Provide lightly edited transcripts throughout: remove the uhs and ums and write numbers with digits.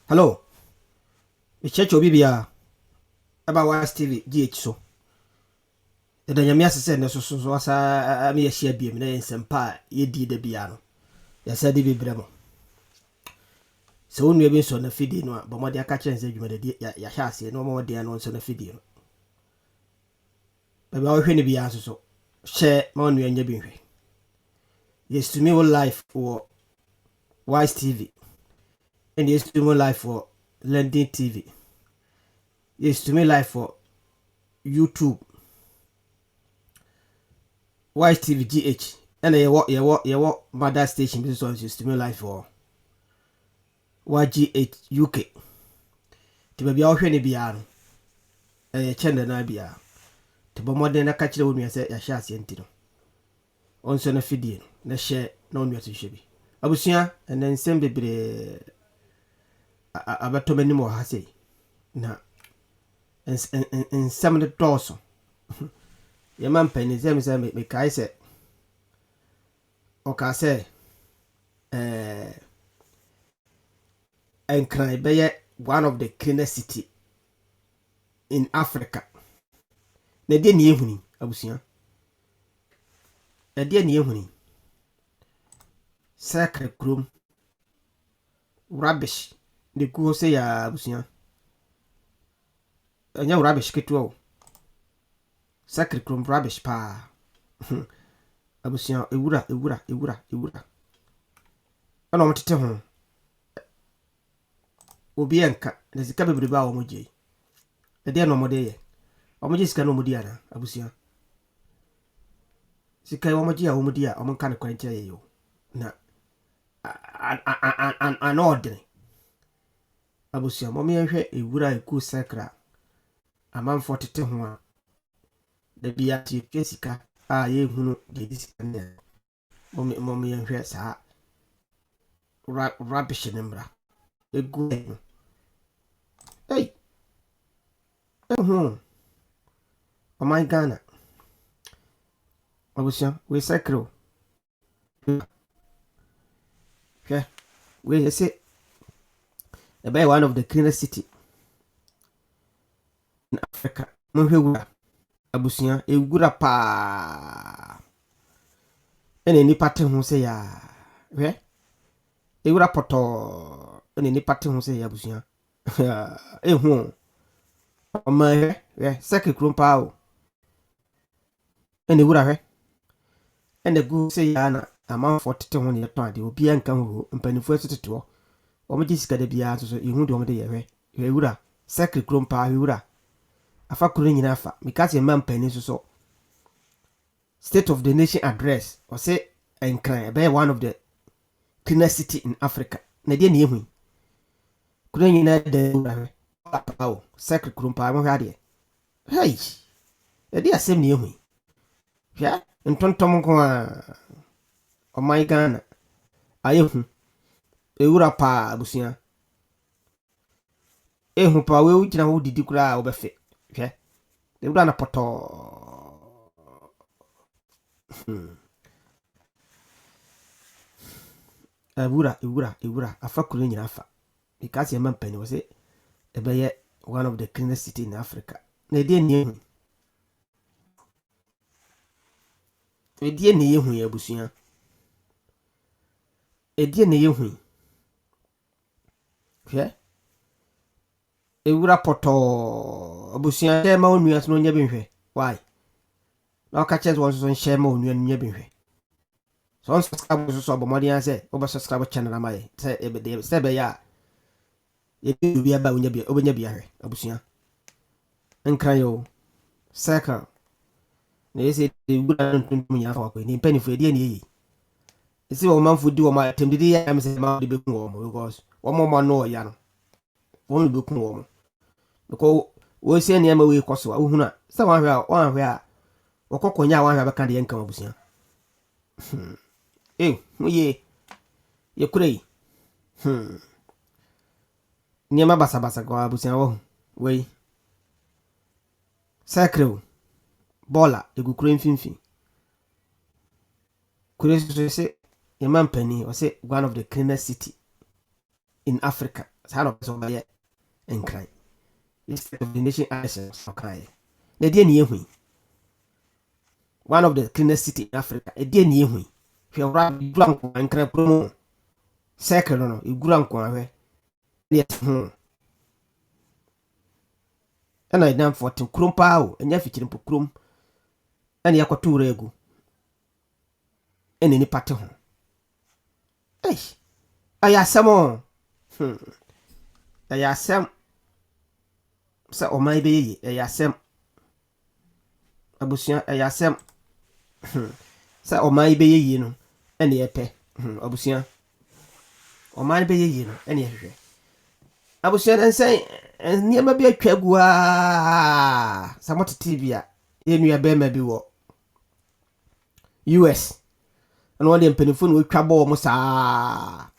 Hello. Church obi bia about Wise TV GH so. The nyame asese ne so asa me yehia biem na ensempa ye di da bia no. Ya sa di bebre mo. So onu ebi so na fidi no ba mo de aka kire nse dwuma de ya hya ase no mo de no so na fidi no. Ba hwe ne bia so share ma onu anya bi hwe. Yes to me all life for Wise TV. And yes to me life for Lending TV. Yes to me life for YouTube. Wise TV GH. And ye mother station business on system life for YGH UK. To be hwe ne bia no. Channel na bia. To be modern na ka kire wonu ase ya hya ase ntino. Onso na fidie na share na onu ase hwe bi. Abusua enen nsem bebre abatomani mo ha sei. Na nsem de toso. Ye man pen se me kai se o ka se Nkran be one of the cleanest city in Africa. Na de ni ehuni abusua. Na de ni ehuni. Sacre Chrome rubbish de ku se ya abusua. Anya rubbish ketu. Sacre Chrome rubbish pa. Abusua ewura. Ana mo tete ho. Obi enka na sika bebre ba wo mo je. E de no mo de ye. O mo je sika no mo di ana abusua. Sika wo mo je a wo mo di a o mo kan kwan kire ye yo. Na an ordinary. Abusua mo me hwe ewura eku sacra. Amanfo tete ho a da bia ti sika a ye hunu de di sika ne. Mo me hwe sa rubbish nembra. Egu. Hey. Oh my Ghana. Abusua we sacro. Okay. We say about one of the cleanest city in Africa. Monhwewura abusua ewura pa. Ene nipa te ho se ya. Hwe? Ewura poto. Ene nipa te ho se ya abusua. Ehu. Oma hwe Sacre Chrome pa o. Ene wura hwe. Ene gu se ya na amanfo tete ho ne yeto ade obi anka ho mpanifo tete ho. Omo ji sika da bia so ihu de omo de ye hwe wura Sacre Chrome pa wura afa kuro nyina afa mikase man pani so State of the Nation address or say Nkran be one of the cleanest city in Africa na de na ehu kuro nyina de wura pa Sacre Chrome pa mo hwa de hey e de asem na ehu hwa ntontom ko a oh my Ghana ayehu ewura pa abusua ehu pa we ugina ho didi kura obefe hwe ewura na poto ewura afa kuro nyina afa because ye man pani was it ebeye one of the cleanest city in Africa na de ni ehu edie ne yehu ya abusua edie ne yehu hwe ewura poto abusua de ma onua so nya benhwe why na ka chance won so share ma onua nya benhwe so subscribe so abomodi an say oba subscribe channel amaye say ebede say be ya ye bi aba onya bi obenya bi ahwe abusua Nkran yo Sacre na yesi ewura ntuntum nya fa ko ni panifo edie ne yi esi wo manfo di wo ma temdidi ya am say ma de bekun wo mo because wo mo no ya no wo be kun wo mo because we say na ma we koso a wo hunu a say wan hwe a okokonya wan hwe baka de nkan abusua mo ye kurei niema basa kwa abusua wo we Sacre bola egukure mfimfi kure se ye man pani o say one of the cleanest city in Africa San of somebody and cry. Instead of the nation access or cry. The dear near me. One of the cleanest city in Africa, a dear near me. If you're right, drunk and cry promo. Second, you grunk one. Yes, and I done for to crum pow and yaffy in Pukrum. And Yakotu regu. And any pattern. Hey, I ask some more. I ask some. So, or my baby, I ask some. Abusian, I ask some. So, or my baby, you know, and the epe. Abusian. Or my baby, you know, and the Abusian and say, and near maybe a kegua. Somewhat TV, in your bed, maybe what. US. And one of them penifun will trouble almost. I'm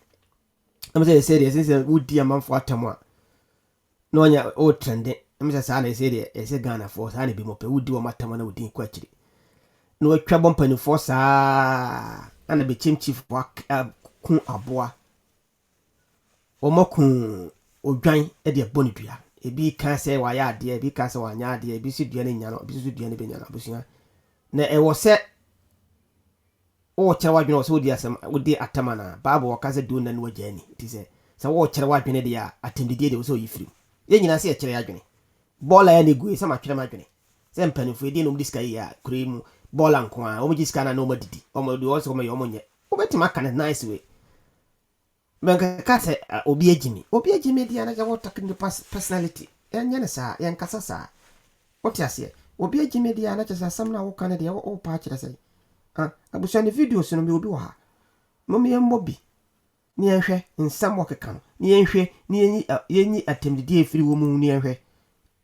saying, since I would dear man for a time. No one ya old trend. I'm just saying, it's a Ghana force, and be more would do a matter when I would inquire. No trouble penny force, and a be chief work a coon a bois. Or more coon or grind at the bonipia. A bee can't say why I dear, because I want ya dear, be suit the any yana, be suit the any benana. Now it was set. Oh, Chawabin was so dear some would dear Atamana, Babu or Casa Dun and Wajani. It is a so what Chawabin idea attended the day was so if you. Then I say a cherry. Bola any good, some imagine. Some penny if we didn't this guy, cream, ball and quan, or just can nobody, or do also my omonia. Oh, but my kind of nice way. Mancasa, Obia Jimmy, Obia Jimmy, the other water can do personality, and Yanasa, and Casasa. What I say, Obia Jimmy, the other just as some now Canada or patch, I say. I was on the video, so no do her. Mommy and Bobby. Near her in some walk account. Near her, near any attempt the day free woman near her.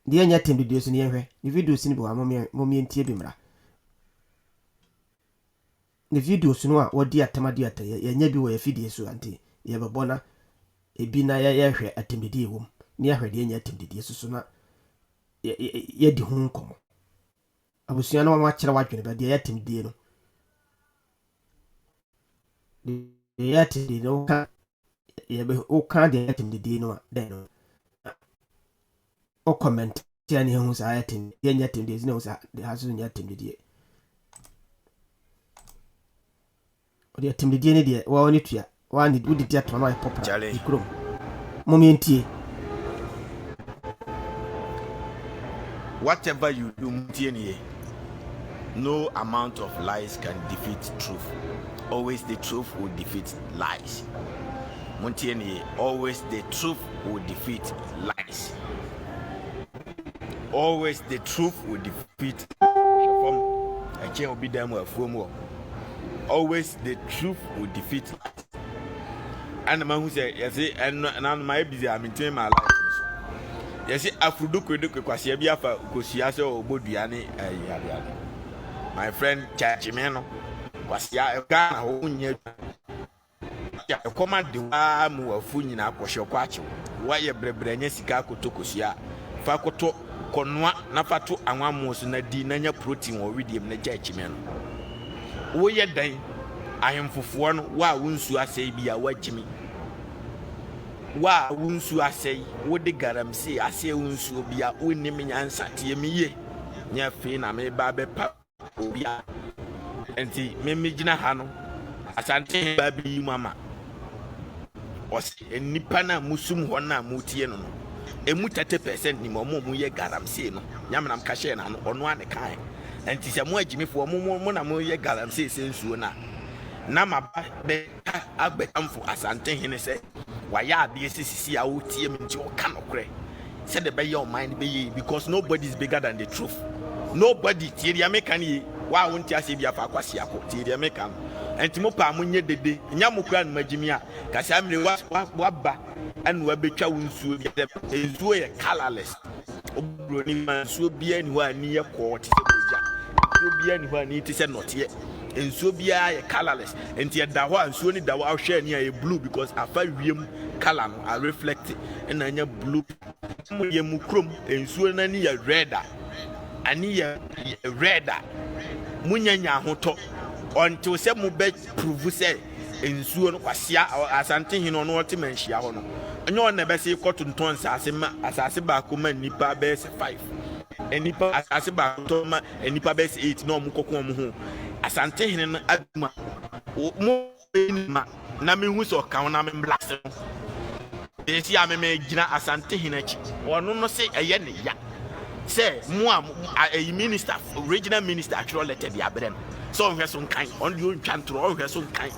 The any attempt to do so near her. The video simple, mommy and Tibimra. The video so no what dear Tamadiata, ye never were a video so auntie. Ye have a bona a bina ya attempt the day womb. Near her, the any attempt the day so not ye the home come. I was no much watching about the attempt deal. Yet the no can o can't get in the dino then or comment any who's I attend yet in this knows that the husband yet in the day. The attempt the day, well, it ya one did would it my papa Charlie Crum. Momenti. Whatever you do, Mutieni, no amount of lies can defeat truth. Always the truth will defeat lies. Montieni, always the truth will defeat lies. Always the truth will defeat. Always the truth will defeat. And the man who said, yes, and I'm my busy, I'm enjoying my life. Yes, Afruduku, Kwasiabiafa, Kosiaso, Bodiani, my friend Chachimeno. Was ya Ghana onye ya command the mu afu nyina akwohye kwache wa ye brebrenye sika kotokosia fa koto konwa na fato anwamo so na di na nya protein wo widiem na jachime no wo ye dan ahemfofo no wa wonsu asai bia wagimi wa wonsu asai wo de garamsi asai wonsu bia wonim nyansa tiemiye nya fe na me ba be pa obia enti memegina ha no asante ba bi mama osi enipa na musum ho na mutie no emu 30% ni mo ye garamse no nyamnam ka hye na no ono ane kan enti se mo agimifo mo na mo ye garamse sensuo na ma be agbetamfo asante hene se waya ade sisisi a wotie me nti o ka no kre se de be your mind be ye because nobody is bigger than the truth. Nobody tie dia meka ni wa wonti ase bia fa kwase akọ tie dia meka no enti mo pa mo nye dede nya mo kura no magimi a kasa amre wa ba anu wa betwa wonsuo bia de ensuo ye colorless obro ni mansuo bia ni wa ni ye ko ti se boja ensuo bia ni wa ni ti se note ensuo bia ye colorless enti ye da ho ensuo ni da wa hwe ni ye blue because afa wiem color no a reflect na nya blue mo ye mu krom ensuo na ni ye red ani ya red munyanya hoto until se mu be prove say ensuo no kwasia asante hin no wote manhia ho no enye on na be se kotonton asase ba ko ma nipa be se 5 enipa asase ba to ma enipa be se 8 na omukoko om ho asante hin no aduma mo enima na me hu so kan na me blase no esi a me gina asante hin achi ono no se eye ne ya se mo a minister regional minister actually letter bi abrem so on hwe so kan on di ontwa ntro on hwe so kan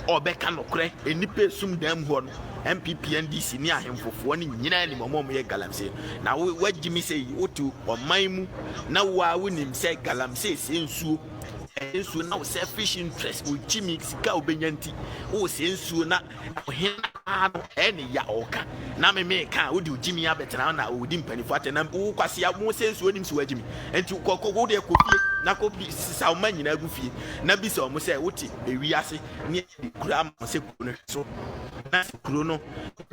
obeka nokre enipa sum dam ho no MPP NDC ni ahemfofo ni nyina ni momom ye galamsey na wagimi say otu oman mu na wa wonim say galamsey sensuo ensuo na selfish interest o jimi sika obenyanti o sensuo na ohena no ene ya oka na me ka wo di jimi abetena na o di mpanifo atena wo kwase ya mo sensuo nim si wagimi enti kokoko de kopie na kopi sisa o manyina agufie na bi se o mo say woti ewiase ni kura mo se kuno so na kuro no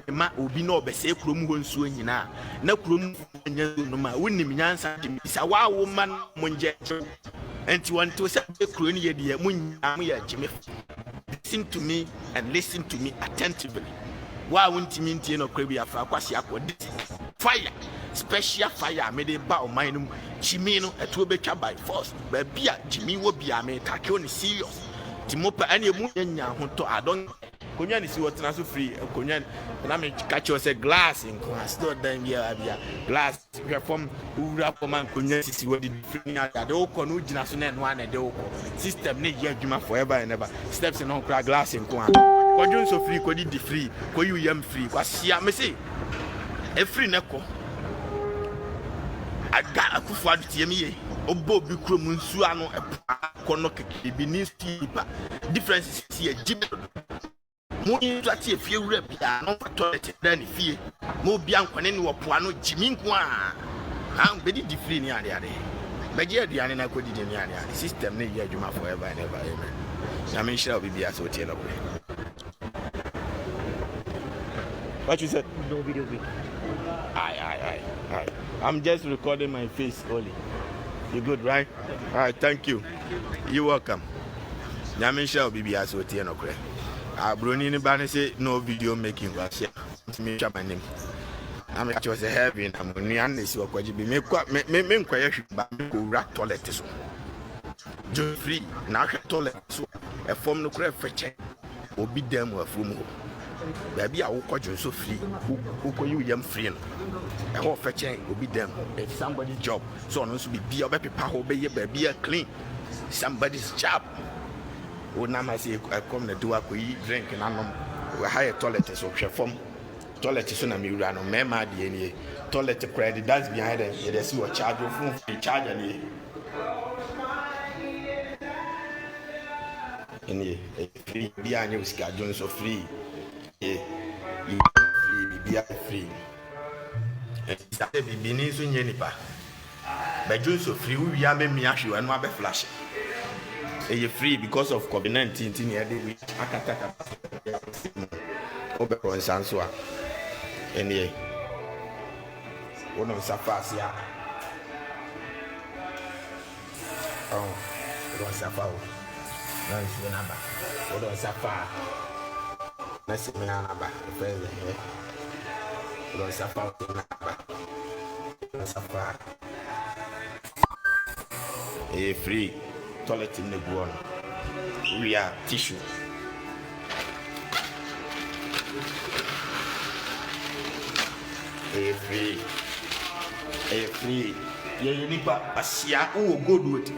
ma obi na obese kuro mu ho nsuo nyina na kuro mu nya no ma wonim nyansa de bisa wa wo man mo nje enti want to say kuro ni ye de mu ya jime. Listen to me and listen to me attentively. Wa wonti mi ntie no kura bi afa kwase akodi fire special fire me de ba o man no jimi no eto betwa by force ba bia jimi wo bia me take on serious timopa ane mu nya ho to adon konya ni si wotena so free konya na me catch you say glass in class store dan bia bia glass reform ura for man konya si wodi free ade de o ko no gina so na no ane de o ko system ne ye adwuma forever and ever steps in on crack glass in ko kodun so free kodi di free ko you yam free kwasia me say e free ne ko aga akufu adutie me ye obo bi krom nsu ano kono keke bi ni stipa differences here jibe mo intrati efie wura bia no toilet da ni fie mo bia nkwane ni wopo ano jimi nko a bedi di free ni ade beje aduane na kodi di ni ade system ne ye adwuma forever and ever amen na me share obi bia so tie no. What you said? No video. Aye. I'm just recording my face only. You good, right? All right, thank you. You're welcome. Nyamisha Bibi so tie no kre. Broni ni ba say no video making was here. Me chop my name. I'm actually say heavy na mo ni an si okwaji bi me nkwaye hwe ba ko wura toilet so. Jo free na hwe toilet so. E form no kre feche. Obi dem afum ho. Baby a wokɔdwo so free wokɔyi yam free no ɛhɔ fɛkyɛn obi dem if somebody job so ɔno nso bibia ɔbɛpepa hɔ ɔbɛyɛ baby a clean somebody's job wonama sɛ ɛkɔm na do akɔyi drink na nom ha yɛ toilet so hwɛ fam toilet so na mewura no mɛma deɛ nie toilet credit that's behind them yɛde si wɔ charge phone free charger nie ɛnie free bia nyɛ usika dwo nso free. You free, be free. And started be beginning so nipa. But you so free, we are me actually and be flash. You free because of COVID-19 in here. We akataka. Obe konsanso. Enie. Wono safasia. Oh, wono safa. No is number. Wono safa. Nasi menaba, friends here. Don't suffer, don't suffer. A free toilet in the ground. We are tissue. A free. You need a sia who good with.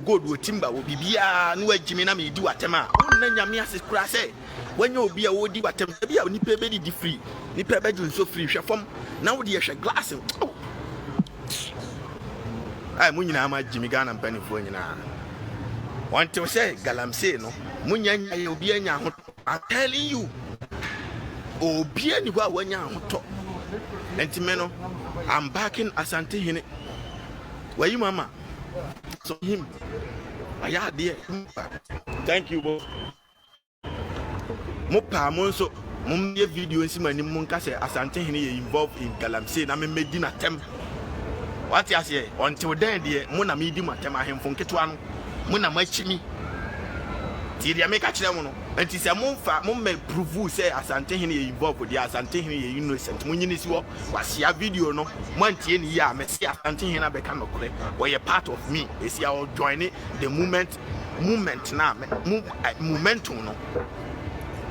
Good with timber will be bia no jimi na me di watema na nyame ase kura se wanya obi a wodi watema bia oni pe be di free ni pe be so free hwe fam na wo de hwe glass ai munyina ma jimi Ghana mpanifo nyina want to say galamsey no munyanya ye obi anya ho I'm telling you obi ani ho a wanya ho to entime no I'm backing Asante Hene wayi mama. So him, I had there. Thank you, boss. Mopa monso, mumye video in my munka say Asante Hene involved in galamsey na me medina tem. What you say? Until then, dear, mona medium atema him from Ketwan. Muna machimi. Tidia make a chemo. And it's a monfa, mum prove say Asante Hini involved with the Asante Hini innocent. When you see what see a video no, one teen ya, Messi Asante Hina become okay, or a part of me. Is your joining the movement now, momentum no,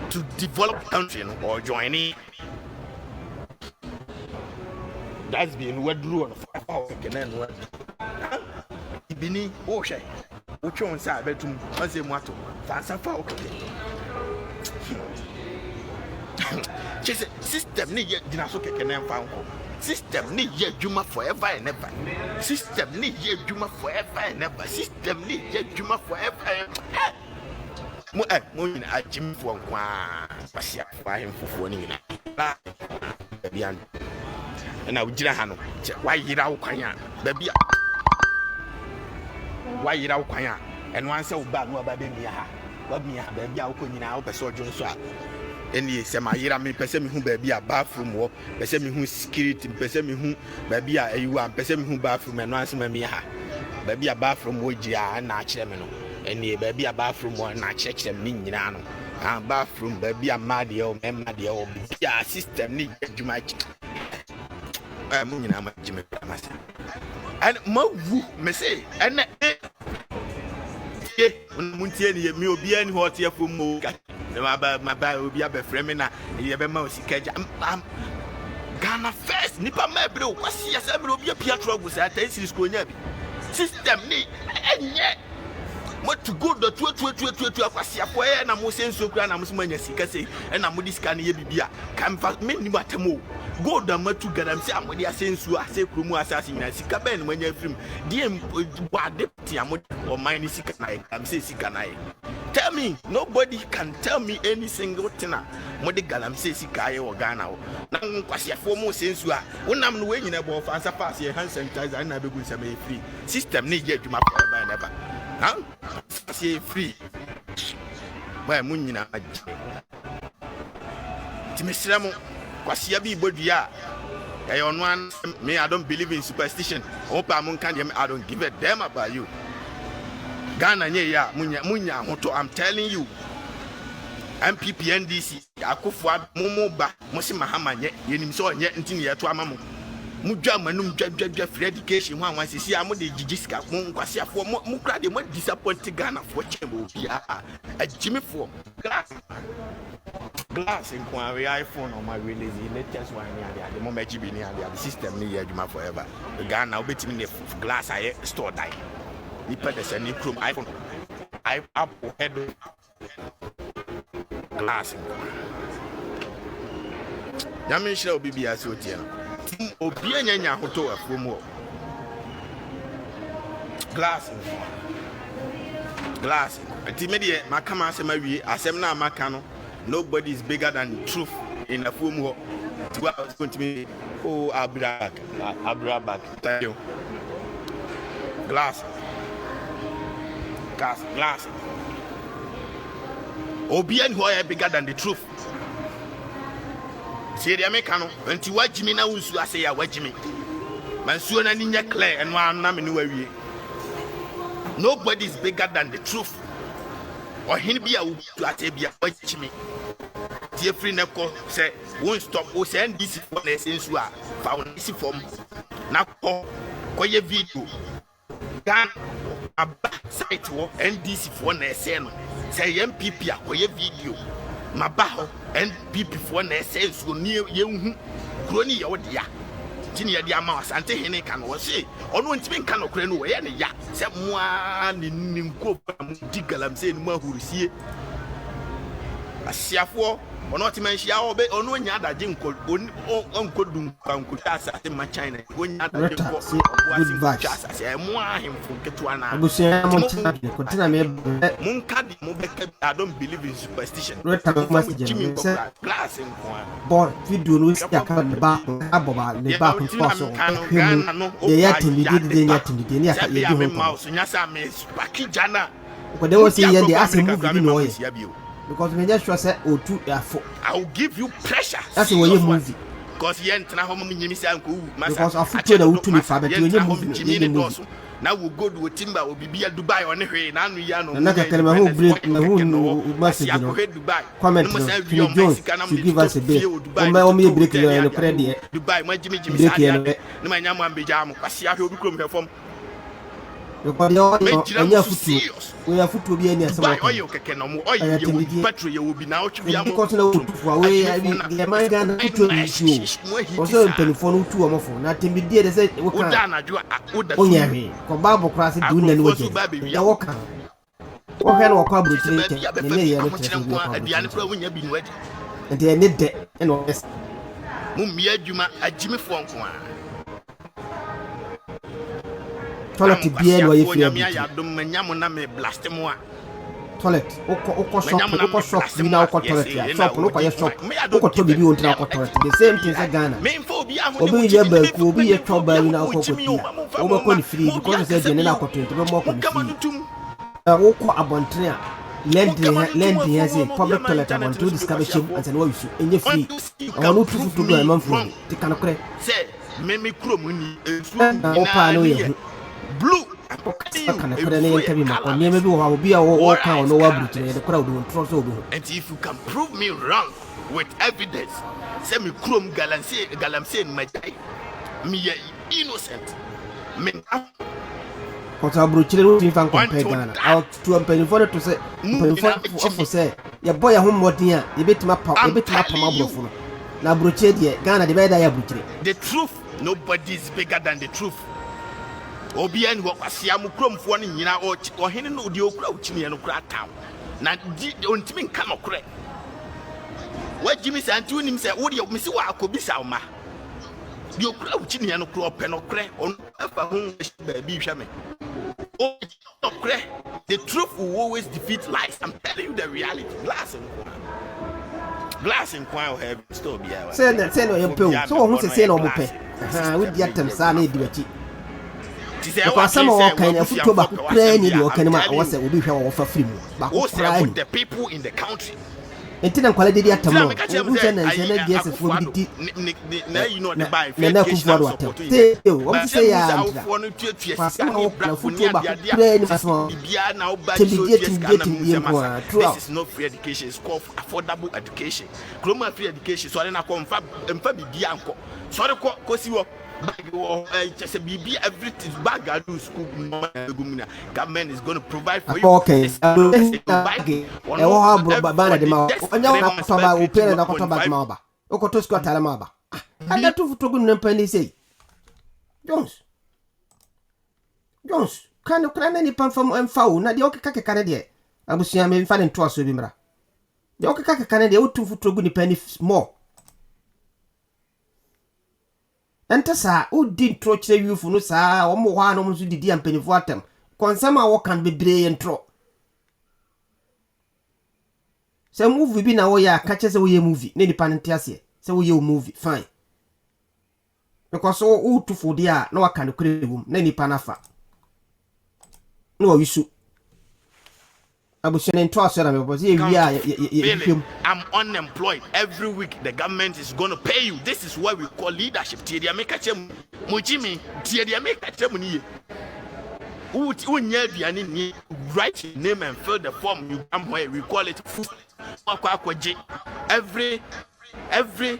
to develop country no, or joining. That's been what drew on 5 hours again. What Bini, Osha, which one side bedroom, as a motto, fancy for system need yet Dinasoke can never found. System need yet Juma forever and ever. System need yet Juma forever and ever. System need yet Juma forever and ever. Moon at Jim for one, Pasia for him for one in a and I would Jirahano. Why you out, Kanya, baby? Why you out, Kanya? And one so bad, no baby, what me, baby, I'll put you now, but so John Swat. Any sema yira me pese me hu baby a bathroom wo pese me hu security pese me hu baby a ewu pese me hu bathroom no ansema me ha baby a bathroom wo gia na akire me no any baby a bathroom wo na akire me nyina no ah bathroom baby a made o me made o ya system ni adwuma mu nyina ma jime amasa and ma wu me say and muntie ni me obi ani ho tie fo mo my bad will be a befremina, you have a mouse catch. Ghana first, Nipa Mabro, what's your several be a Pietro was at a school. System need, and yet, what to go the 2 and I'm saying so grand, I'm saying, and I'm with this can be a canvas many matamo. Go down to get them, I'm with the sense who I say, Kumu assassin, and Sikaben when you're from DM deputy, or mine is Sikanai, I'm saying Sikanai. Tell me, nobody can tell me any single thing. Modi galam say Sikai or Ghana. Now, Quasia for more sense you are. When I'm waiting about answer pass your hand sanitizer and I be free. System need yet to map forever and ever. Huh? Say free. Why Munina? Timisramo, Quasia be Bodia. I on one, me, I don't believe in superstition. Opa Munkan, I don't give a damn about you. Ghana ya munya moto I'm telling you MPP NDC akufo momoba mosi mahama nye yenim so nye ntini ye to amamu mudwa manum dwa free education ho anwan sisi amode gigisika mo nkwase afo mo kra de mo disappoint Ghana for chemo bia ajimi for glass in kwa iPhone on my release latest one here the moment you be near the system ni ye adwuma forever Ghana obetimi ne glass aye store die Nipa the same Chrome iPhone, Apple head glass. Yamin shall be as you tell. Obianya hoto from more glass. Glass. Ultimately, Makama Semawi, Asemna Makano. Nobody is bigger than truth in a form. What was going to be? Oh, Abra back. Thank you. Glass. Glass. Obian who are bigger than the truth. See the Americano, and to watch me now, so I say, I watch me. Mansuana Ninja Claire and one name in way. Nobody is bigger than the truth. Or he'll be out to Atabia, watch me. Dear free Neko say, won't stop, or send this for the sense you are found this form. Now, call your video. Gan a site war NDC for Neseno. Say MPP akoye video. Mabaho NPP for Neseno so near you. Crony or dia. Tinia dia mouse and Hene can was say. On one thing can occur no way any ya. Someone in Nimco Digalam saying more who see a Siafo. Or not to mention our bay or no other Jim called Uncle Dum Kankutasa in my China. When you good vibes. I say, I'm him from Ketuana. I don't believe in superstition. Glass in one. Video no see account the back, Aboba, the back and forth. Yet in the mouse, and yes, I miss Pakijana. But they will see the assay movie noise. Because when you say O2 I will give you pressure. That's the way you move. Because you enter home in Yemisanku, because I feel the O2 fabric when you move. Now we go to timber will be Dubai on the way. Now we are no. Na kalema hu break na hu message no. Comment no. King Jones should give us a bit. O me break yo no credit. Dubai ma Jimmy break yo no. Na ma nyam ambeja am kwasi ahwe obi krom hefom. Yo kwa yo anya futu. We ya futu obi ani asema. Oyo keke no mo oyo ye petrol ye obi na otwe am. Because na futu we ya manga na futu obi. Oso mpelifone utu omofo na tembidie de say we kan. Uda na jo uda. Onyawe ko babo krasi du na ni woje. Ya woka. Wo hwe no kwa bruchire ke. Ne ye no tere bi kwa. Aduane pra wonya bi nwadi. Nti ne de ene o yes. Mummi adwuma agime fo nko a. Toilet bia no ye fi abi. Ya dum manyam na me blast mo a. Toilet oko shop ni na oko toilet ya. Shop no kwa ye shop. Oko to bibi wontra oko toilet. The same thing say Ghana. Me fo obi aho. Obi ye ba ku obi ye to ba ni na oko ko tia. Obo ko ni free because say de na oko to be mo ko ni free. Oko abontre a lend here say public toilet abontre discover shame and say no issue. Enye free. I want to do my man from. Ti kan kore. Say me krom ni na opa no ye. Blue. Kana kore ne yanka bi mako ne me bi wo obi a wo kan no wa bruchire de kora do ntro so obi. And if you can prove me wrong with evidence, say me krom galamse in my die. Me innocent. Me Kota bruchire ro tin fan compare Ghana. Out to ampenifo to say ampenifo say ya boy ya homodin a ye betima mabrofo no. Na bruchire de Ghana de be da ya bruchire. The truth, nobody is bigger than the truth. Obi an wo kwase am kromfo no nyina o hene no de okura uchimi no kura town. Na ontimi nka no kure. Wa Jimmy santi unim se wo de misi wa akobisa ma. De okura uchimi no kura ope no kure on afa hu ba bi hwa me. O no kure. The truth will always defeat lies. I'm telling you the reality. Glass in kwao have still be out. Say no you pay. So who say no mo pay. We di atem sa na ediwachi. Because some of kind of football back playing in your canema was a will be here for free. But the people in the country. And then quality at the moment. Yes, it will be you know the buy. What say I this is not free education, it's called affordable education. Global free education, so I don't confirm and Bianco. Sorry, Cosiwo. Just a BB everything bag I do school government is going to provide for you. Okay. Bana de ma. Onya na kutoba upele na kutoba maba. Okoto squat ala maba. Ada tu futogu nempani sei. Jones. Kanokrana ni pamfam emfau na de okeka kane de. Abusia me mfa ne nto aso bi mra. De okeka kane de otu futogu ni pani small. Enta sa udi ntro kire yufu no sa omo hwa no mso didi ampanifo atem konsama wo kan bebre ntro se movie bi na wo ya ka che se wo ye movie ne nipa nte ase se wo ye movie fine because wo tu fo dia na wa kan kure wum na nipa nafa no wo yisu abushene ntro aso na me bozi e wi I'm unemployed. Every week the government is going to pay you. This is what we call leadership. Tidia make a chem mujimi tidia make a chem ni ni write your name and fill the form. You come where we call it food. Every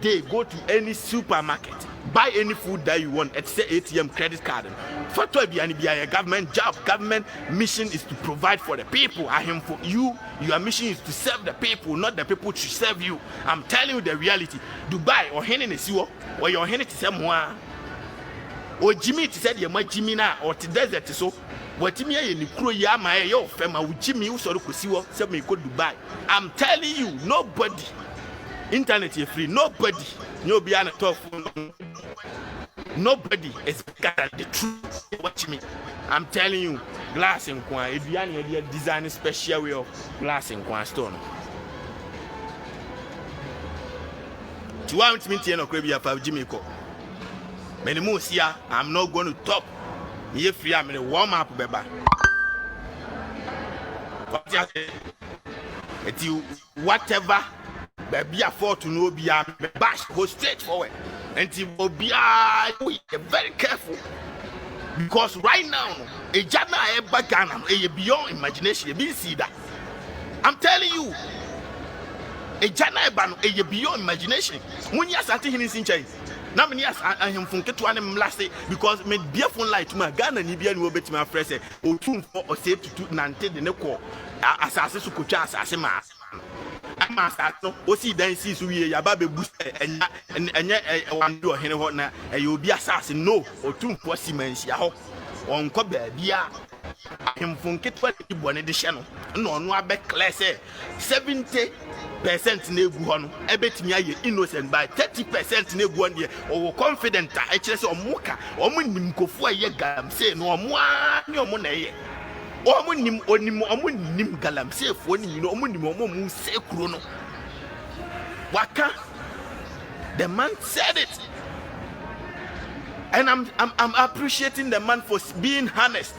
day go to any supermarket, buy any food that you want at say ATM credit card. For to be a government job, government mission is to provide for the people. I am for you. Your mission is to serve the people, not the people to serve you. I'm telling you the reality. Dubai or Henny Nesiwo or your Henny to someone or Jimmy to say your my Jimmy na or to desert so. What Jimmy and Kuro Yama yo fema with Jimmy who saw Kusiwo said me go Dubai. I'm telling you, nobody. Internet is free. Nobody. Nobody is bigger than the truth. Watch me. I'm telling you, glass in Kwan. If you are designing special way of glass in Kwan stone. You want me to know Krabby of Jimmy Co. Many moves here. I'm not going to talk. You're free. I'm going to warm up, baby. Whatever. Baby, I afford to know be a bash, go straight forward. And you will be very careful. Because right now, a jana eba Ghana, a beyond imagination, you see that. I'm telling you, a jana eba a beyond imagination. When you are starting in Sinchai, now many years I am from Ketuanem last day because me dear phone light to my Ghana Nibian will bet my friend or two or save to Nante the Neko, assassin to Kucha, assassin. I'm a start no, o see then see so we yababe boost and yet one do a hen what now, and you'll be assassin no or two possiments ya on Kobe Bia. Him from Ketwa one edition. No, no, I bet class 70% neguano, a bet me innocent by 30% neguan or confident. I just or moka or munimko for a yagam say no more no money. Omunim omunim galam say for you know omunim say chrono. Waka the man said it. And I'm appreciating the man for being honest.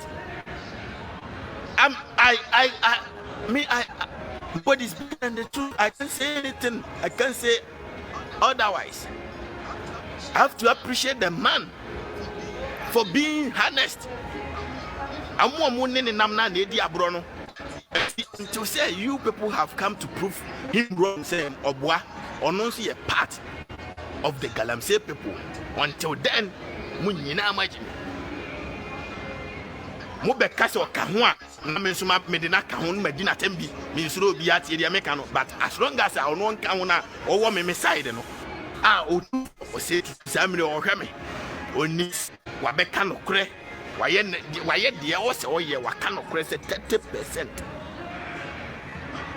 But it's better than the truth. I can't say anything. I can't say otherwise. I have to appreciate the man for being honest. I'm more money than I'm not Bruno. To say you people have come to prove him wrong, saying Obwa or not see a part of the Galamsey people. Until then, Munina imagine. Mobe Castle Kahua, Namensuma Medina Kahun, Medina Tembi, means Robiat, Mecano, but as long as I don't count or woman side, or say to Samuel or Remy, or Nis, Wabecano Cre, why yet the also ye Wakano Crest 30%.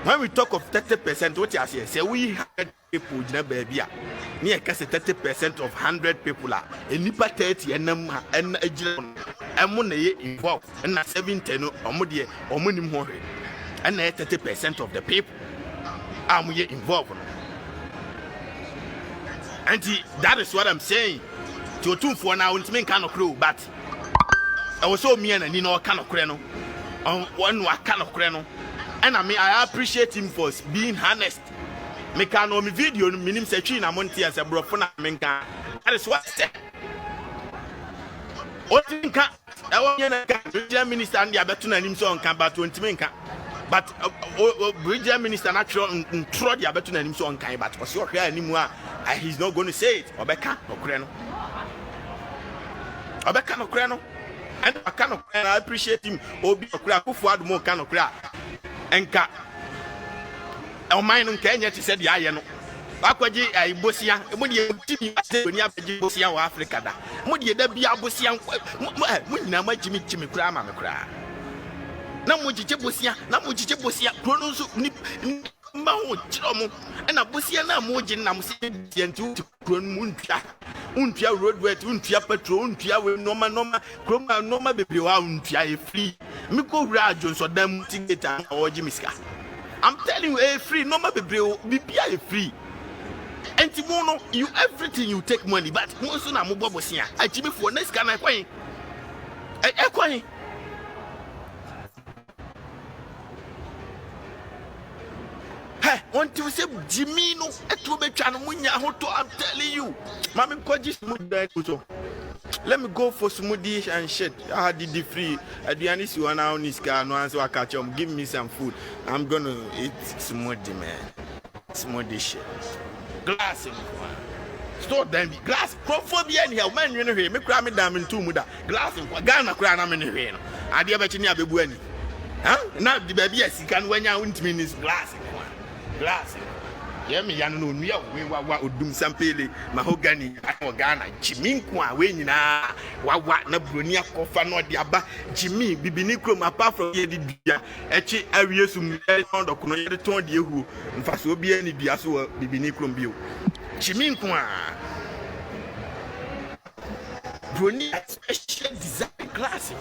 When we talk of 30%, what you say, say we 100 people never be near 30% of 100 people are a nipa 30 and money involved and 70 or money or minimum and 30% of the people are involved. And that is what I'm saying. To 2 for now, it's me kind of crew, but I was so mean and you know, kind of creno on one kind of creno. And I appreciate him for being honest. Me can on my video, minim searching a monty as a brofona menka. That is what I said. Otinka, I want to minister and the Abetuna him so on Kamba 20 menka. But Bridge minister natural and trod the Abetuna him so on Kai, but was your hair anymore. He's not going to say it. Obeka or Creno. Obeka or Creno. And I cannot I appreciate him. Obi or crack for more can of crack. Enka o mine Kenya ti said ya ye no akwaji bosia mo de timi when ya beji bosia wa Africa da mo de da bia bosia mo nyina ma jimi kura ma me kura na mo jije bosia kro no so ni ma ho kiro mo na bosia na mo jin na mo se ntu kro no untua road wet untua petrol untua we normal kroma normal bebre wa untua e free me ko wura ajonso dam ticket an oji miska. I'm telling you, a free normal bibia a free. And Timono, you everything you take money, but most na mubobosia. I chibi for next can I quay. Hey, want to say Jimino at Robechan Munya Hoto, I'm telling you. Mammy Koji smooth. Let me go for smoothie and shit. I had the free. Adrianis, you are now in this car. No answer. I catch up. Give me some food. I'm gonna eat smoothie, man. Smoothie shit. Glass in store them. Glass. Prophobia in here. Man, you know, me cry me down in 2 muda. Glass in Ghana cry. I'm in the rain. I dear bet you near Bebueni. Huh? Now the baby, yes, he can when you want me in this glass. Glass. Yeah, me ya no nua we wa odum sampele mahogany I Ghana Jimmy kwa we nyina wa na broni akofa no de aba Jimmy bibini krom apart from ye dua echi awie sum on dokono ye ton de ehu mfaso obi ani dua so bibini krom bio Jimmy kwa broni special design glass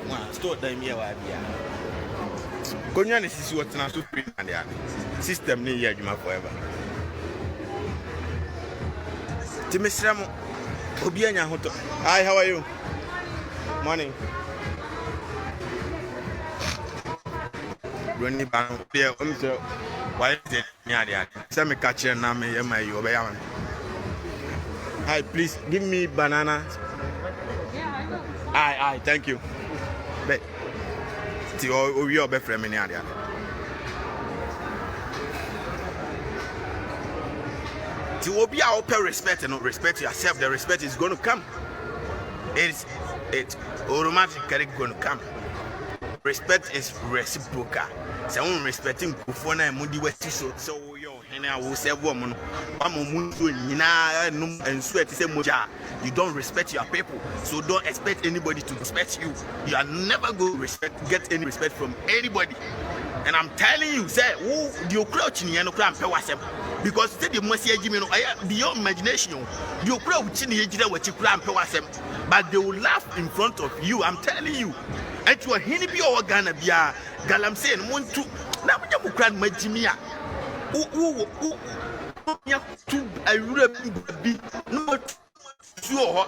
kwa store them here wa bia Konya ne sisi wotena so free and ya system ne ye adwuma forever. Timisram obi anya hoto. Hi, how are you? Morning. Roni ban there so why is it nya dia. Say me catch na me ye mai obeya man. Hi, please give me banana. Yeah, I will. Aye, thank you. But we are friend many area. To be our respect and respect yourself, the respect is going to come. It's automatically going to come. Respect is reciprocal. Someone respecting Kufona and Moody West so and I will say woman and sweat say moja. You don't respect your people, so don't expect anybody to respect you. You are never going to get any respect from anybody. And I'm telling you, say, who do you crouch in the cramp because the mercy beyond imagination. You crouch in the what you cramp but they will laugh in front of you. I'm telling you. And you are hinny be or Ghana bia galam saying one two now you grand majimia. To a be no sure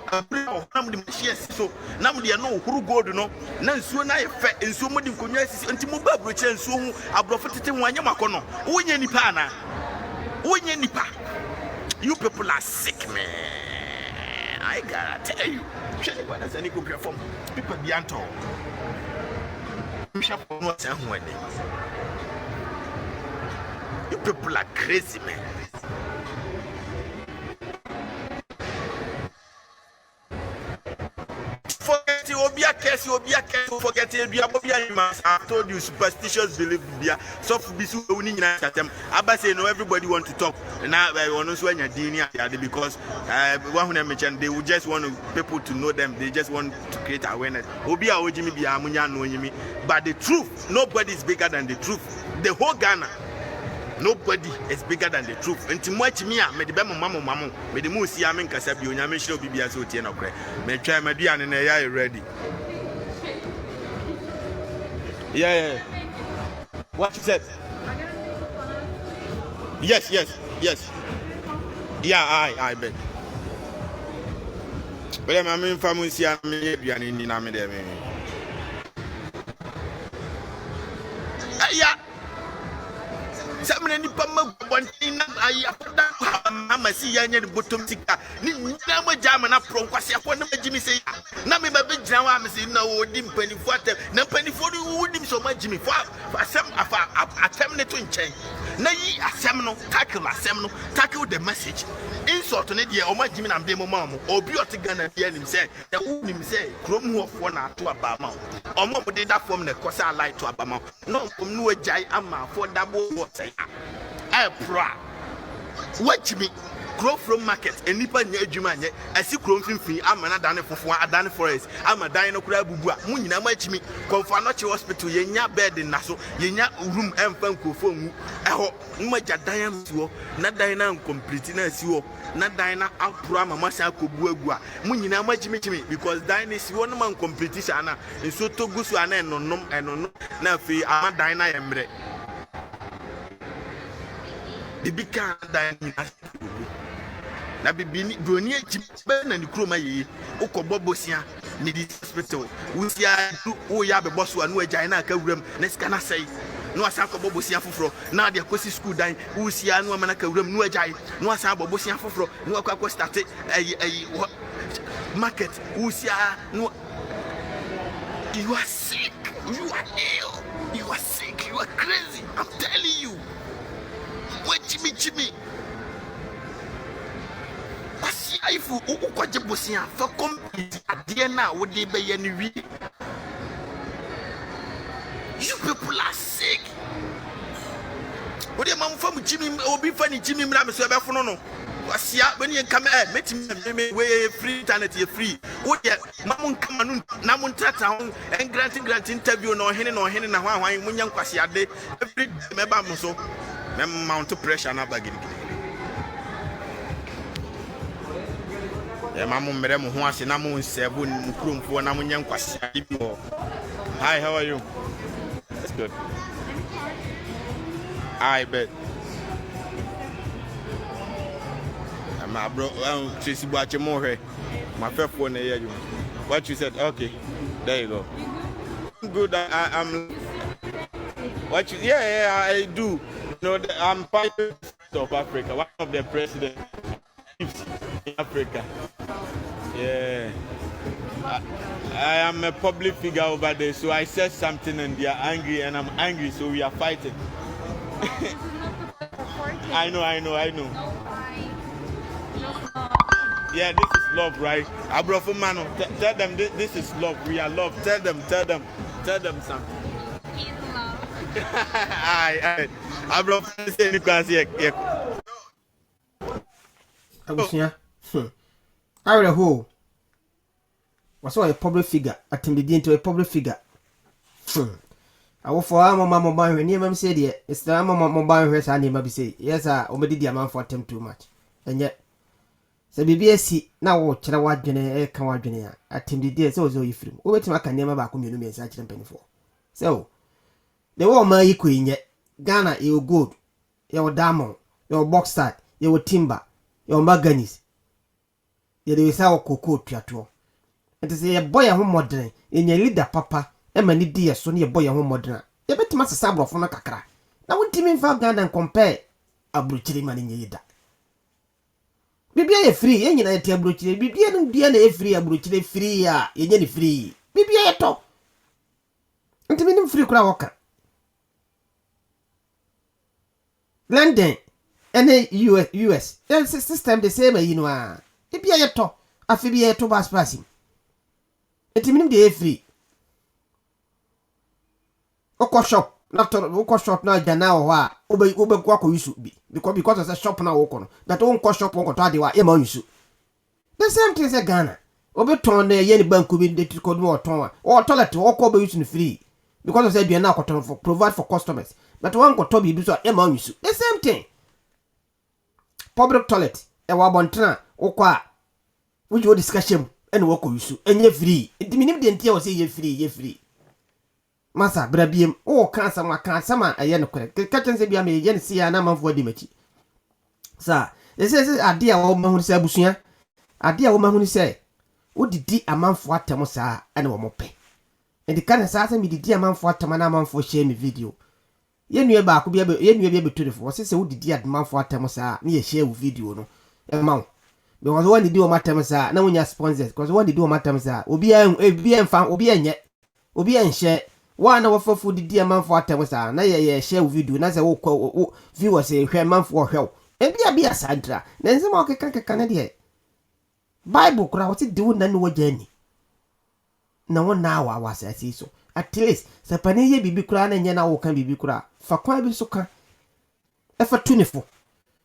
so now they know who go to know none soon I fat and so many communities until Mubabro and so I profited one Yamakono. When any pana, when any pa, you people are sick, man. I gotta tell you, what does any good from people beyond all. You people are crazy, man. Forget forget it. I told you superstitious belief so no everybody want to talk now because one who mentioned they would just want people to know them, they just want to create awareness. But the truth, nobody is bigger than the truth. The whole Ghana, nobody is bigger than the truth. And to much me, me the mama, me the moose yamin kasabi, onyame show bibia so tie no kre. Me try me dia ne ya ready. Yeah. What you said? Yes. Yeah, I bet. But I'm in family, see, I'm in the yeah. Somebody one thing I see the bottom ticker. Never jam and up from Quasia. Jimmy say, Nami Baby Jama, say, no, dim penny for them, no penny for you, wouldn't so much Jimmy for some of a terminate to change. Nay, a seminal, tackle the message. Insult on it, or my Jimmy and Demo Mamma, or Biotigan and Bianim say, the woman say, Chrome of 1 hour to Abama, or more did that from the Cosa light to Abama. No, from no jai ama for double what say. Pra. Watch me. Grow from market and nipa near Jumania. I see Chrome free. I'm an Adana for Adana Forest. I'm a Dino Crabua. Munina match me. Confarnachi Hospital, Yenya bed in Nassau, Yenya room and Funko phone. I hope much a diamond, not Diana completing as you, not Diana out Prama Masako Buagua. Munina match me because Diana is one man competition and so to go to an end on nom and on Nafi, I'm a Diana Emre. The big can Diana. Na bibi broni ejibe na nikroma yi ukobo bosia ni di hospital wusia wo ya be boso anu agyan na aka wuram na sika na sei no asa kobo bosia foforo na de akosi school dan wusia anu amana ka wuram no agyan no asa bobosia foforo no akwa start market wusia no. You are sick, you are ill, you are sick, you are crazy. I'm telling you. What Jimmy if you quite a bosia for complete at the end now, would they be any read? You people are sick. What your mom from Jimmy or be funny Jimmy Ramsey? When you come out, met me way free, eternity free. What yet? Mamun come on, Namun Tata, and grant interview no hen or hen and Hawaii when young Quasia day every member so. Mount to pressure na bagiri. Mamu meremu ho ase na mu nsebu nkromfo na munyan kwase ibo. Hi, how are you? That's good. I bet. My bro, Tracy Bache more. My first phone here. What you said? Okay, there you go. Good. I'm. What you? Yeah, I do. You know, I'm part of Africa. One of the presidents in Africa. Yeah. I am a public figure over there, so I said something and they are angry, and I'm angry, so we are fighting. This is not the for 4K. I know. No fight. Just love. Yeah, this is love, right? Abrofo Mano, tell them this is love. We are love. Tell them something. In love. Aye. Abrofo say you can see. Abusua. I will who was a public figure, attended into a public figure. I will for our mamma when near mam said, it's the mamma mobile where's I never say, yes, I already the amount for them too much. And yet, so BBSC now watch the white general can junior attended dear so if you wait to make a name about community and such and for. So, the war my queen yet Ghana, you good, your diamond, your box start, your timber, your manganese. Yede we sa okoko tuato enti se ye boy ho modern enye leader papa e mani di ye so ne ye boy ho modern ye betima sesa brofo no kakra na wontimi mfa Ghana compare abrochiri mani nye yida bibia ye free ye nyina ye ti abrochiri bibia no bia na ye free abrochiri free ya ye nye ni free bibia ye to enti minim free kura woka London and US system the same you know Ibia yeto afibi yeto bas passing etiminim de free oko shop not oko shop na jana o ha obe kwa ko yusu bi because of shop na oko no that won ko shop won ko to wa e ma yusu the same thing say Ghana obe ton na ye ni banku bi de ko no ton wa o toilet oko be yusu free because of say bia na ko ton for provide for customers but won ko to bi so e ma yusu the same thing public toilet e wa bontena okwa which wo discussion and wo ko yusu enye free intiminim de ntia wo say ye free masa brabiem o kan sama aye no kore ka chen se bia me ye ne sia na manfo di machi sa ese ade a wo mahunu se abusua ade a wo mahunu se wo didi amanfo atem sa ene wo mope enti kan sa se mi didi amanfo atem na amanfo share me video ye nue ba ko bia ye nue bia beturifo wo se wo didi amanfo atem sa na ye share wo video no e ma because when they do matter sa na wonya sponsors because when they do matter sa obi en obi en share one na wo food di amanfo atem sa na ye share video na se wo viewers e hwe amanfo hwe e bia santra na nse ma okeka na de bible kura wo ti di wo na no wajani na wo na wa sa so at least se pane ye bibi kura na nya na wo kan bibi kura fa kwa bi so kan e fa 24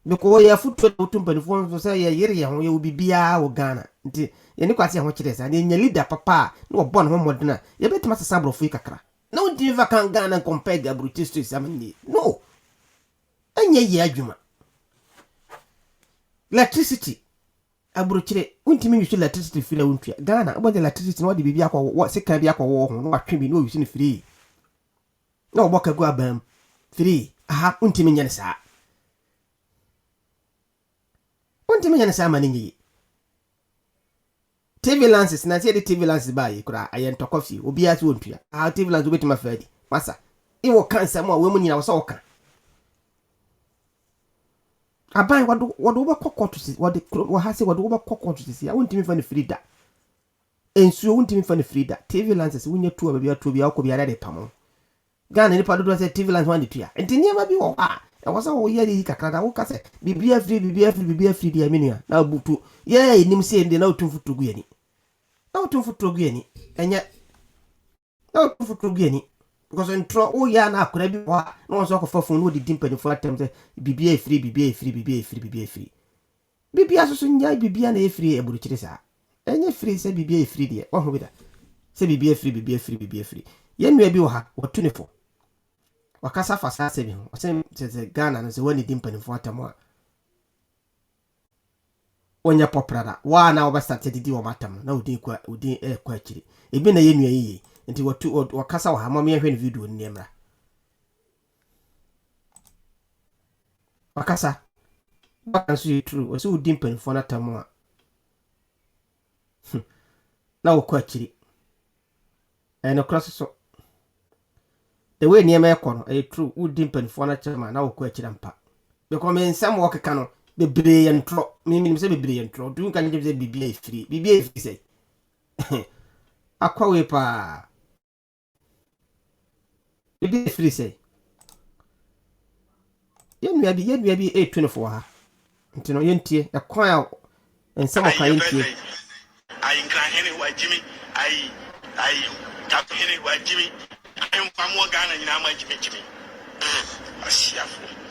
because ya futu utumpa ni fo so ya yiri ya ho ye bibia wo Ghana nti ye ni kwase ho kire sa ni nya leader papa no wo bon ho modena ye betima sasa brofo kakra na wonti va kan Ghana compare Gabriel Street samni no anya ye adwuma electricity abrochire wonti mi yusu electricity free la wontua Ghana obo de electricity no de bibia kwa wo se kan bia kwa wo ho no watwe bi no yusu ni free no obo ka go abam free aha wonti mi nya ne sa wonti me yana sama ninyi TV lenses na see TV lenses ba yi kura ayen to coffee obi ati wontua TV lenses obeti ma fadi masa e wo kansa mo we munyina wo so woka aban wado ba kokoto si wade wo ha se wado ba kokoto si wonti me fa ni frida ensuo wonti me fa ni frida TV lenses wonya tuwa ba bia tuwa bia ko bia de pamo Ghana ni pa do se TV lenses wande tuya enti niam bi wo ha e wasa wo ye di kakra wo ka se bibia free di aminia na butu ye nim se ndi na otumfu togu yani na otumfu togu yani enya na otumfu togu yani because intro o ya na akura bi wa na won so ko fafun no di dimpani for atem se bibia free bibia so nya bibia na e free e buru kire sa enya free se bibia free di wo ho bi da se bibia free ye nua bi wo ha wo 24 wakasa fasa sebi ho se Ghana no se wani dimpani fo atamo a onya popular wa na oba start didi wo matam na odin kwa akiri ebi na ye nua yiye nti wakasa wa hama me hwe ne video ni emra wakasa bakanso you true o se odin pani fo na atamo a na wo kwa akiri no cross so the way near me kono e true would dimpen for na chama na wo ko akira mpa because me nsam wo keka no bebree ntro me say bebree ntro do kan je say bibia free say akwa we pa bibia free say yenu abi 824 ha ntino yentie ekwan a ensem kan yentie I incline anyway Jimmy I tap anyway Jimmy I am from Ghana in my Jimmy asiafo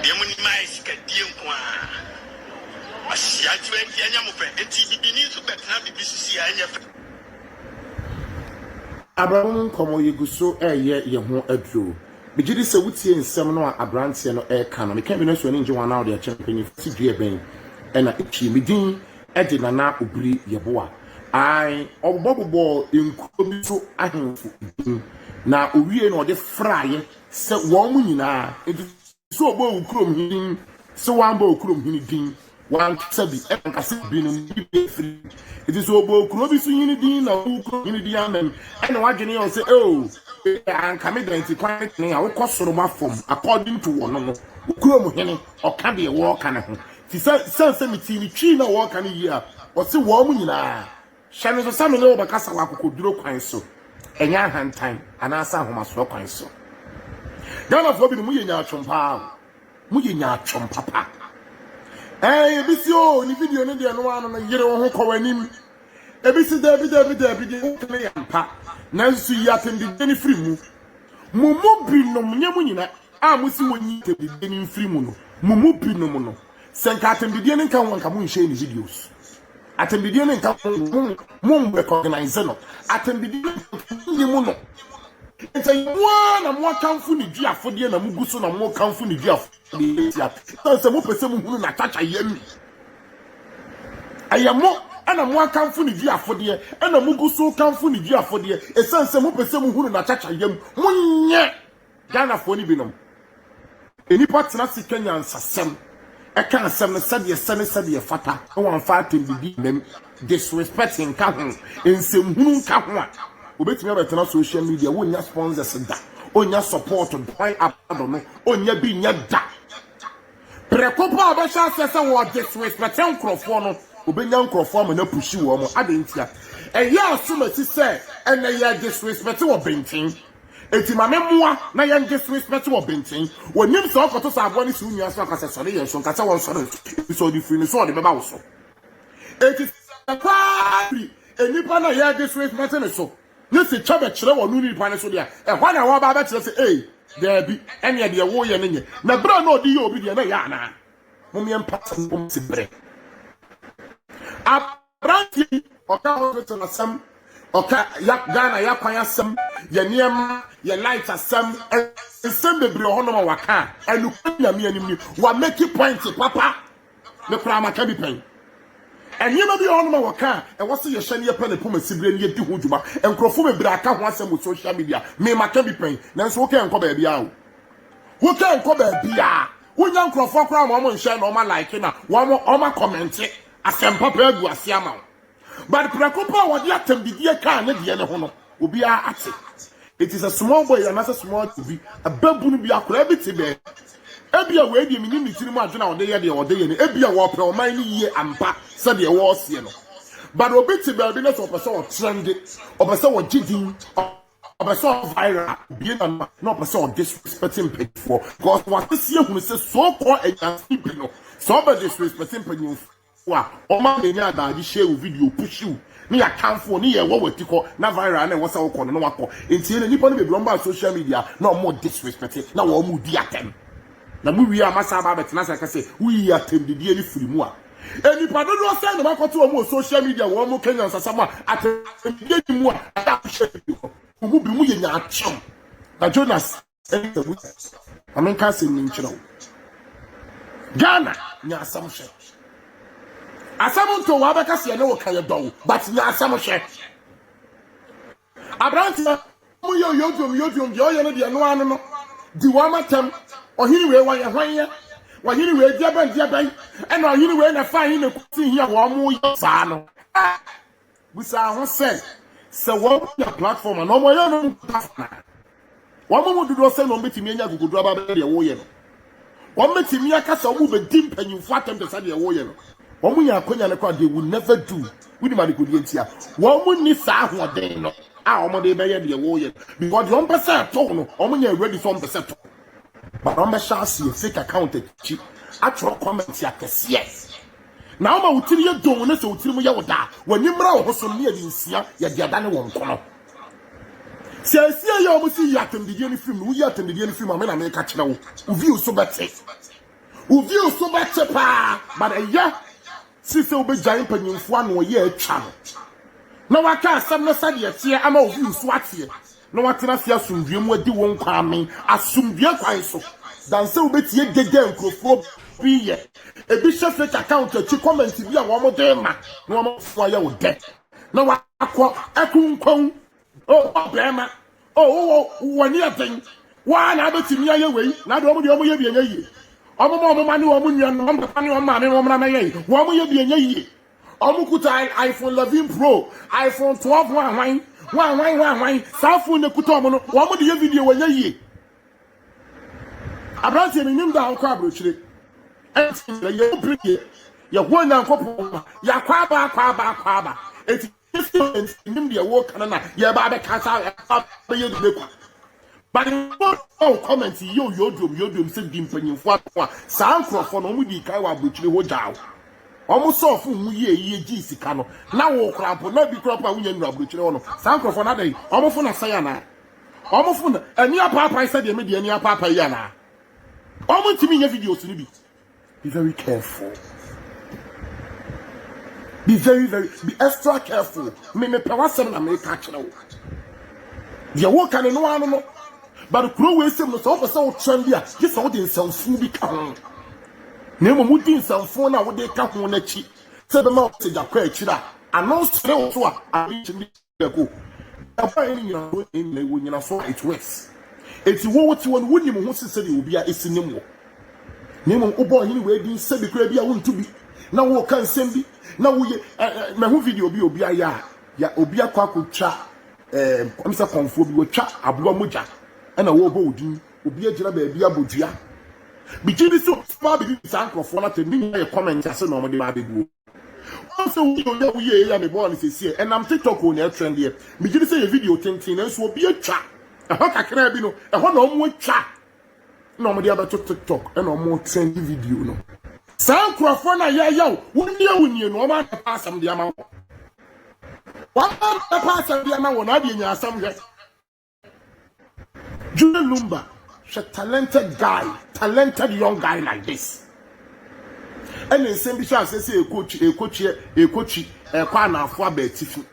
demo ni mai sika die nko a asiatu enti anya mo pe enti bibini so betna bibisi anya fe Abraham komo yeguso ye ho aduro bigidi se wutie nsem no abrante no ka no meka bi no so ni nje wana de champion fi due ben na echi midin de nana obiri yeboa ai obobobo enkuo bi so ahemfu na owie no de fraye se wo mu nyina so obo okurom hin so wamba okurom hin din wan sabi enkase bi no bi free it is obo okuro bi so hin din na okurom hin din amen na wadwene yo se an kamedenti kwan ne a wokosoro mafom according to one no okurom hin oka de wo ka ne ho ti se miti ni twi na wo ka ne yi a o se wo mu nyina hyane so same ne obakasa wakokoduro kwan so enya hantan anasa ahomaso kwan so Ghana for bi mu ye nya chompa mu ye nya chompa pa ebisi o ni video ne de no ano na yere wo ho kwanim ebisi da bi de yampa nansu yi atembi ni free mu binom nyemu nyina a musi wonyi tembi ni free mu no mu binom no senka atembi de ne kan wanka mu nhye ni videos atembi de ne kan mu recognize no atembi de ni mu no Enta na mo kanfu ni dua afode na muguso na mo kanfu ni dua afode ya se mo pese mo hunu na chacha yam ayamo ana mo kanfu ni dua afode ana muguso kanfu ni dua afode esanse mo pese mo hunu na chacha yam munye Ghana fo ni binom eni patna si Kenya nsasem e kan asem ne sade fata e wan fa atembi mem disrespecting ka ho ensem hunu ka ho a obetimi abetena social media wonya sponsors da onya support point up no onya bi nya da prekopa abasha sese wo disrespect nkrofo no obenya nkrofo ma na pushi wo mo adentia eya asumati se ene ya disrespect wo bentin eti ma memmoa na ya disrespect wo bentin wonim se okoto sa abo ni se unya so akase sore ye so nkasa won sore so di free ni so de beba wo so eti kwa enipa na ya disrespect ne so Nisi chabe chire wo nuni pa ne so dia e hwa na wo ba ba chire se there be ene de wo ye ne nye na bra na odi ye obi de na ya na mo me empata mo si bre abranti oka ho to na sam oka ya Ghana ya kwan asem ye niem ye light asem ensem bebre ho no ma waka enu kwanya me anim ni wa make point papa me kra maka bi pen Enyema bi ono ma waka e wo se ye hye ne ye pele poma sibre ne ye di ho djuma enkrofo be bra aka ho asem social media me maka bi pen nanso wo ke enko ba bia wo ke enko ba bia wo nya enkrofo kra ma mo nhye na o ma like na wo ma comment asem papa egu ase ama but prekopa wo di atambidie ka ne de ne ho no obi a ate it is a small boy and a small TV a babu no bi akora bi te be ebia we di minim ni tiri mu adwena wo de ye ne ebia wo pe o man ni ye ampa se de wo sie no but obeti be bi na so person o trend o person o gidin o person viral bi na no person o disrespecting people because what see ehunu se so call agency bi no so be disrespecting people wa o ma le nya da di share video push you ni ya kanfo ni ye wo watiko na viral na wo sa wo no wakọ enti ne nipa no be blomba social media na mo disrespecting na wo mu di atem na mu wi amasa ba betena sa kase wi atembidie ni firi mu a eni pado do say no makoto mu social media wo mu Kenya nsasama atembidie ni mu a ada share mu bi mu ye nya achom na Jonas amen ka se ni nchiro Ghana nya asam share asam to wa ba kase ne wo kan ye do but nya asam share Abrante mu yo ye no de no anu no di wa matam ohiri we wa ye hwan wahiri we diaban ena ohiri we na fa hin na kuti hia wo mo yo sa no busa ho se wo ya platform na mo ya no wo mo dudu se no betimi anya gugudu aba be de wo ye no One metimi akasa omu be dim panyimfo attempt say dey wo ye no. Omu nya akonya ne kwa they will never do. We the man could yentia. One mu ni sa ahoden no. Ah omo dey be ye dey wo ye. Because the 1% to no, omu nya ready for 1%. But on chance you fake account chi. Atro comment ya kese. Na oma utiri ye don ne so utiri mu ye woda. Wani mra wo so ne ye nsia ye de ada ne won kono. Se asia ya omu si ya atendie ni film, wo ya atendie ni film amena me ka kire wo. Uvi so bete. Uvi so bete pa. But ya si se obe giant panyimfo ano ye atwa no. Na waka asam no sade ye tie ama uvi so atie. Na watena sia asumdue mu adi won kwame asumdue kwan so. Dan se obetie gege nkrofo biye. Ebi fake account chi comment bi a wo mo de ma. Na wo mo fo ya wo de. Na wakọ akunkon. Oh, Brema. Oh, wani aden. Wa na betimi aye wei. Na de omo ye bi enye yi. Omo ma ni omo nua no, omo pa ni omo ma ni omo na na ye. Wo omo ye bi enye yi. Omo kuta iPhone 11 Pro, iPhone 12 wan. Sa phone ne kuta omo no. Wo omo de ye video wenye yi. Abranti mi nim da akọ abrochire. Enti ye brike. Ye ho nyankopon. Ya kwa ba. Eti nim de wo kana na ye ba be kasa be ye de kwa. But oh comment yodum se dim panyimfo akwa. Sa ankrofo no mu di kai wa abrochire ho jaw. Omo so fu mu ye gi sika no. Na wo krampo na bi krampo a wunya nura abrochire ho no. Sa ankrofo na dai. Omo fu na saya na. Omo fu na ani apapa se de me de ani apapa ya na. Omo ntimi nya videos ni bi. Be very careful. Be be extra careful. Me power seven na me catch now. The work and no one no. But the crew we say no so so trend here. Just all the sound food be come. Nemo mudi sound phone na wo dey ka ho na chi. Say the mouth say jakwa chi da. Announce tell so a reach me go. Aba any you in le wo nyina so it works. Eti wo what one woni mo ho sese de obi a esinim wo. Nemo obo hini we din se be kra bi a wontu bi. Na wo kan sem bi. Na wo ye me ho video bi obi aya ya obi akwa akotwa amsa konfo bi wo twa ablo moja na wo bo odin obi agira ba bi abodua bi gidi so fa bi sankrofo na te ni ye comment ase na omode ba beguo also wo ye ya me born sesi and am TikTok on your trend here bi gidi say video tintin na so obi atwa ho kakra bi no ho na omo atwa na omode aba TikTok na omo trend video no sankrofo na ya woni no ma asam dia ma one person dia ma wona dia nya asam hwe Julian Lumba, she's a talented young guy like this. And then same bishop says a coach, kwa na afọ abetifu.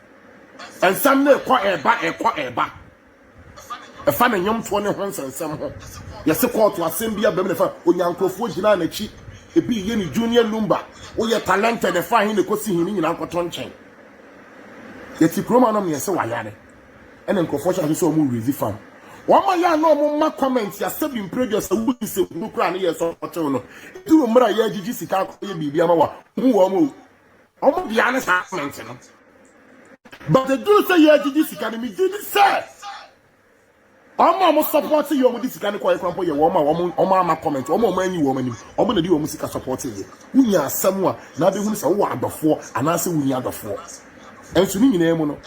And some ne kwa eba. E fa na nyom to ne ho nsensem ho. Ye se court to assembly abem ne fa onyankrofo gina na chi. E bi ye ni Junior Lumba, wo ye talented e fa hin ne kosi hin nyina nkoto nchen. Ye ti kroma no me ye se wayare. And nkrofo sha so mu rezi fam. Wama ya no mo comment ya sebi previous wu se ku kra na ye so hotel no du mra ya gigi sika ko ye bibia ma wa hu wo mo omo bia na sa comment no but the do say ya gigi sika ni me did say omo support you omo di sika ni ko ye krampo ye wo ma comment omo anyi wo mani omo na di wo sika support ye wunya asam a na be hu se wo adofo anase wunya adofo enso ni nyina mu no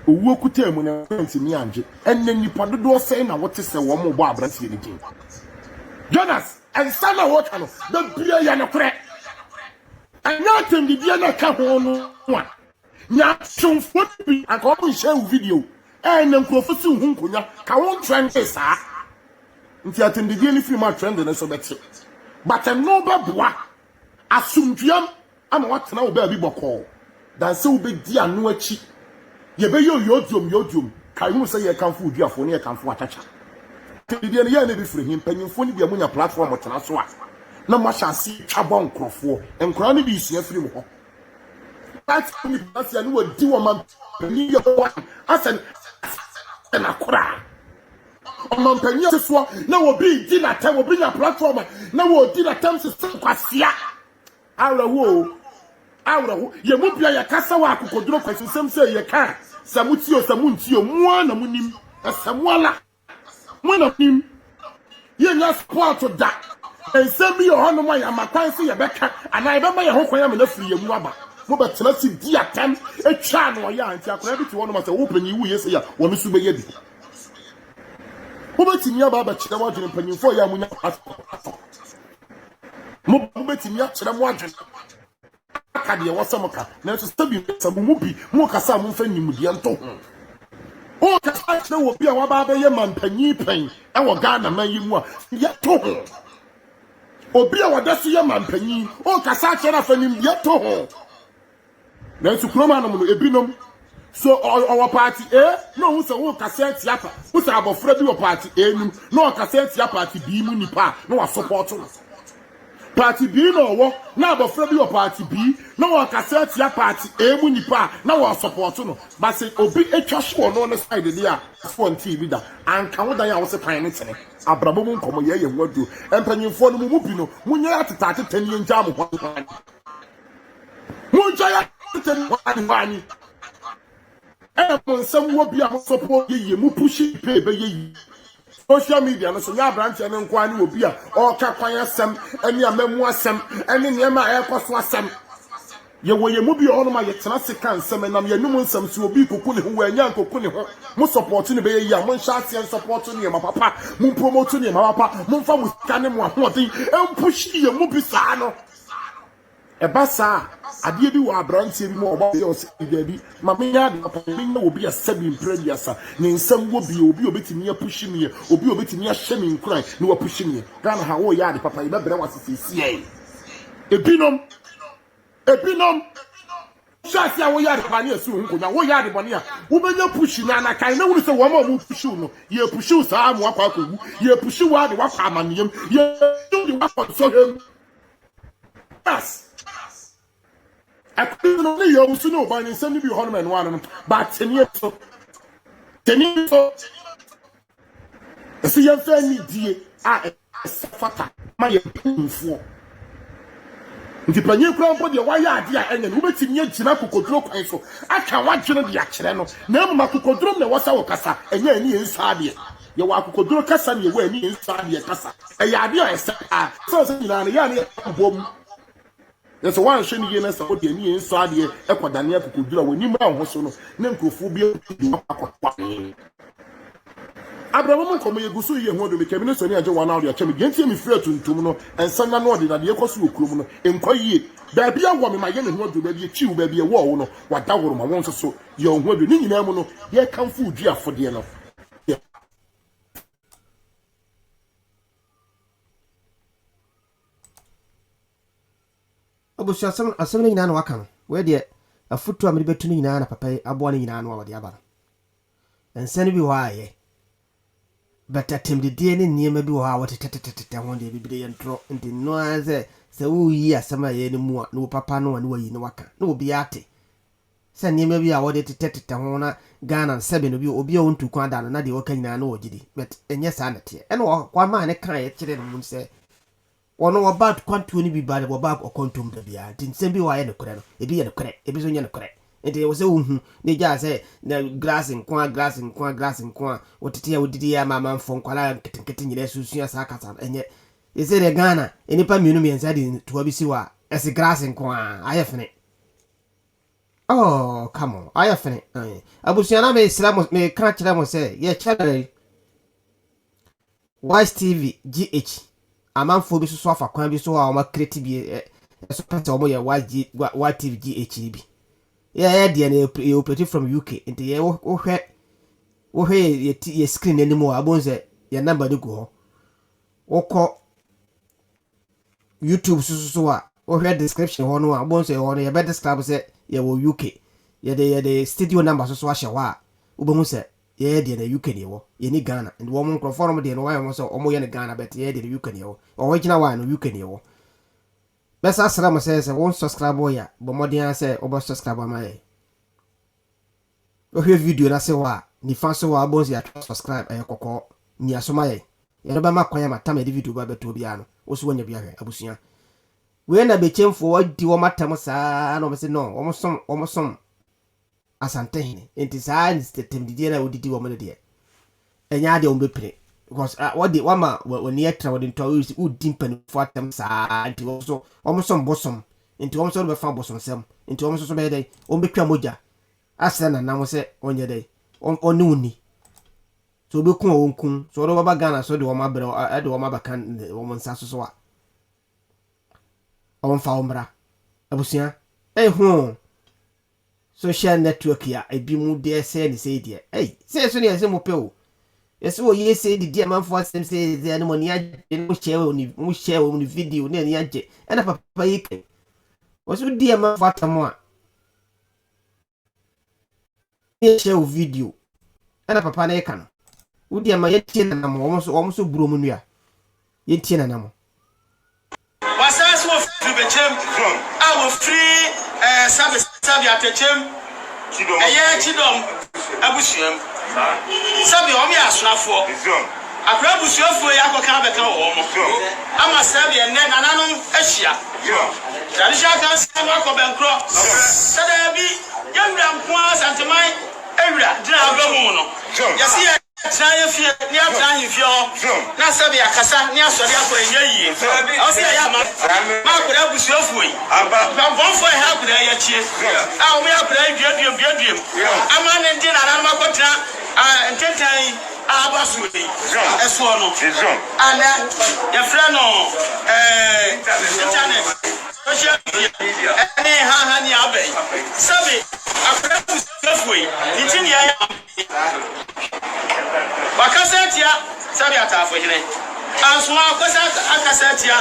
owo kuta mu na ntimi anje enne nipa dodo sei na wote se wo mo bo abrantie ni din Jonas and sana what no the bia ya no kre anya tem di bia na ka ho no a nya chumfo bi akọ mo share video enne nkrofo si hu nkonya ka won trend sa nti atem di bia ni film a trend na so beti but no ba boa asumduam ama watena wo ba bi bokọ dan se wo be di anu achi ye be yodum kai hu say ye kan fu duafo ne ye kan fu atacha tebia ne ye na be firi him panyimfo ne bia munya platform tena so a na mo hyase twabon krofo enkora ne bi sua firi mo ho that me pass ya no wadi wo man ni ye ho asen na kora o man panya so na wo bi di na tem wo bi nya platform na wo di na tem se kwasia awrawo ye mu bia ye kasa wa akokoduro kwasensem se ye ka samutio samuntio mua na munim samuala mwana nim ye nya sport da ensem bi ho no ya makwan so ye beka ana ye bema ye ho kwan ya me na firi ye mu aba mo betena si di atam etwa no ya anti akora bi ti wo no ma se wo panyi wu ye se ya wo me su be ye bi mo betimi aba ba kire mo adwene panyimfo ya munya mo betimi akire mo adwene aka de wo samoka na so stabi sabu mu bi mo kasa mo fa nimudi ento o kasa na wo bi a wa ba be ye mampanyi pen e wo Ghana man yi mu a ye to ho obi a wada so ye mampanyi o kasa kire fa nim ye to ho na so kroma no no ebinom so our party no who say who cassette yapa who say abofra bi party nim no cassette yapa party B mu nipa no wa support no party B no wo na abofra bi party B no wa cassette yapa party mu nipa na wa support no but say obi etwa so no no side there phone TV da anka wo dan ya wo se pan ne tene abrabo mu nkomo ye wadu empanyimfo no mu bi no munya atata tani nja mo ho munja ya tani wani some will be a support ye mu pushi pay ye social media no so nya branch and nkwani will be a or kakwanya sem any amemu asem any niema e kwaso asem ye wo ye mu bi ono ma ye tena seka nsem nam ye num nsem so obi koku ne ho anya koku ne ho mu support ne be ye mo ncha ase support ne ma papa mu promote ne ma papa mu fa mu sika ne mo ahoden em pushi ye mu bi saa no ebasa ade bi wa abrantie bi mo oba ye o se bi ma me ya de papa me na obi asabi imprediasa ne nsam wo bi obi obetimi ya pushi me obi obetimi ya hye me nkran ne wa pushi me Ghana ha wo ya de papa ye bebre wa sisi ebinom shasi a wo ya de papa ne asu hunko na wo ya de bone a wo benya pushi na na kan na wo se wo ma mo pushi no ye pushi sa mo akwa akogu ye pushi wa de wa kwa amaniyem ye de wa kwa so hem yes I couldn't only use to know by the same be Holman one, but 10 years so. 10 years so. See your family, dear, I suffer my for. The Panya Crown for the wire idea and then who in your Jinaku control so. I can't watch you the accident. Never Makukodrum the Wasa Casa, and you're in Sadia. Your Wakukodro Casa, you were in Sadia Casa. A idea is so in a bomb. There's one shiny year for the knee inside here, Equadania could do when you know so no, Nemcophobia. Abraham come a gusu ye who became Minister near Joan out your chemi against him fair to Tumuno and Sana Nordi that the Ecosu Krumo in Koye. There be a woman, my young who to be a chew, baby a war, no, what that woman wants so. Young who do Ninamono, ye come food dear for the enough. Obusu asem nyina na waka no we de afutu amede betu nyina na papa abo na nyina na wode aba no ensane bi ho aye beta temdedie ne niema bi ho a wotetetetete ho de bibire ye ntro ndi no aze se wo yi asem aye ne mu a no papa no na wayi ne waka na obi ate se niema bi a wode tetetete ho na Ghana sebe no bi obi a wontu kwa da na de waka nyina na wogidi but enye sa na te ene kwa ma ne kan ye kire no mun se ono about kwantu ni bi bale boba okontum da bia tinsembi wa ye ne kure no ebi ye ne kure ebi so nye ne kure enti wo se uhu ne ja se na glass nkwa wotete ya wodidi ya mama mfo nkwala ketenkete nyire susua sa kasa enye ese de Ghana enipa mienu miensa di to bi si wa ese glass nkwa ayefene oh come on ayefene abusiana me islam me kan kire mo se ye channel Wise TV GH amanfo bi so afa kwan bi so a o ma create bi so pete o mo ye Wise TV GH bi yeah de na operate from UK into ye wo hwe ye screen animo abonze ye number de go woko YouTube so a wo hwe description ho no abonze ho no ye be describe say ye wo UK ye de studio number so a hye wo bo hu say ye de na UK ne wo ye ni Ghana and wo mo microphone de no wa mo so o mo ye ne Ghana but ye de UK ne wo original one no UK ne wo besa asra mo say won subscribe ya bo modern say obo subscribe ma ye o hwe video na say wa ni fan so wa bonzi ya subscribe kokko ni asoma ye ye no ba makwan ya matam e video ba beto bia no o so wonya bia hwe abusua we na be chemfo wadi wo matam saa no me say no omo som asante hene enti saa ni stetem didi na odidi wo mo de enya de o be pire because what the wama when you tra with into who dimpen for them sa into also almost some bosom into almost be found bosom sem into almost so be dey on be twa moja asena na mo se onye dey on uni so be kun onkun so do baba Ghana so de wo mabre e de wo mabakan wo nsa so a on fa omra abusia hu social network ya ebi mu de se ni se de se so ni se mo pe o yes wo ye se di man for sem se de no ni age mo share ni video ni age e na papa yike wo so di man for atamo a ye share video e na papa na yika no wo di man ye tie na mo wo so buro mu nua ye tie na mo wasas wo free bechem I will free service atechem chidom abusuam sabi o mi asunafo akra abusuafo ya akoka beka wo mo ama sabi enne nananom ahia traditional council akọ benkro sada bi yamra nko santeman ewura dina abamu no yesi ya try fie ni atra hifio na sabi akasa ni asori akora yeyi o se ya ma akora abusuafo yi bonfo ha akora ya chie a o mi akora duadum ama ne ndi nananom akotra ntentan abasuwe eso no ana ya fra no internet social media ani ha ni abai sabi akora busuwe nitini ya bakasetia sabi atafo hire ansuma akosa akasetia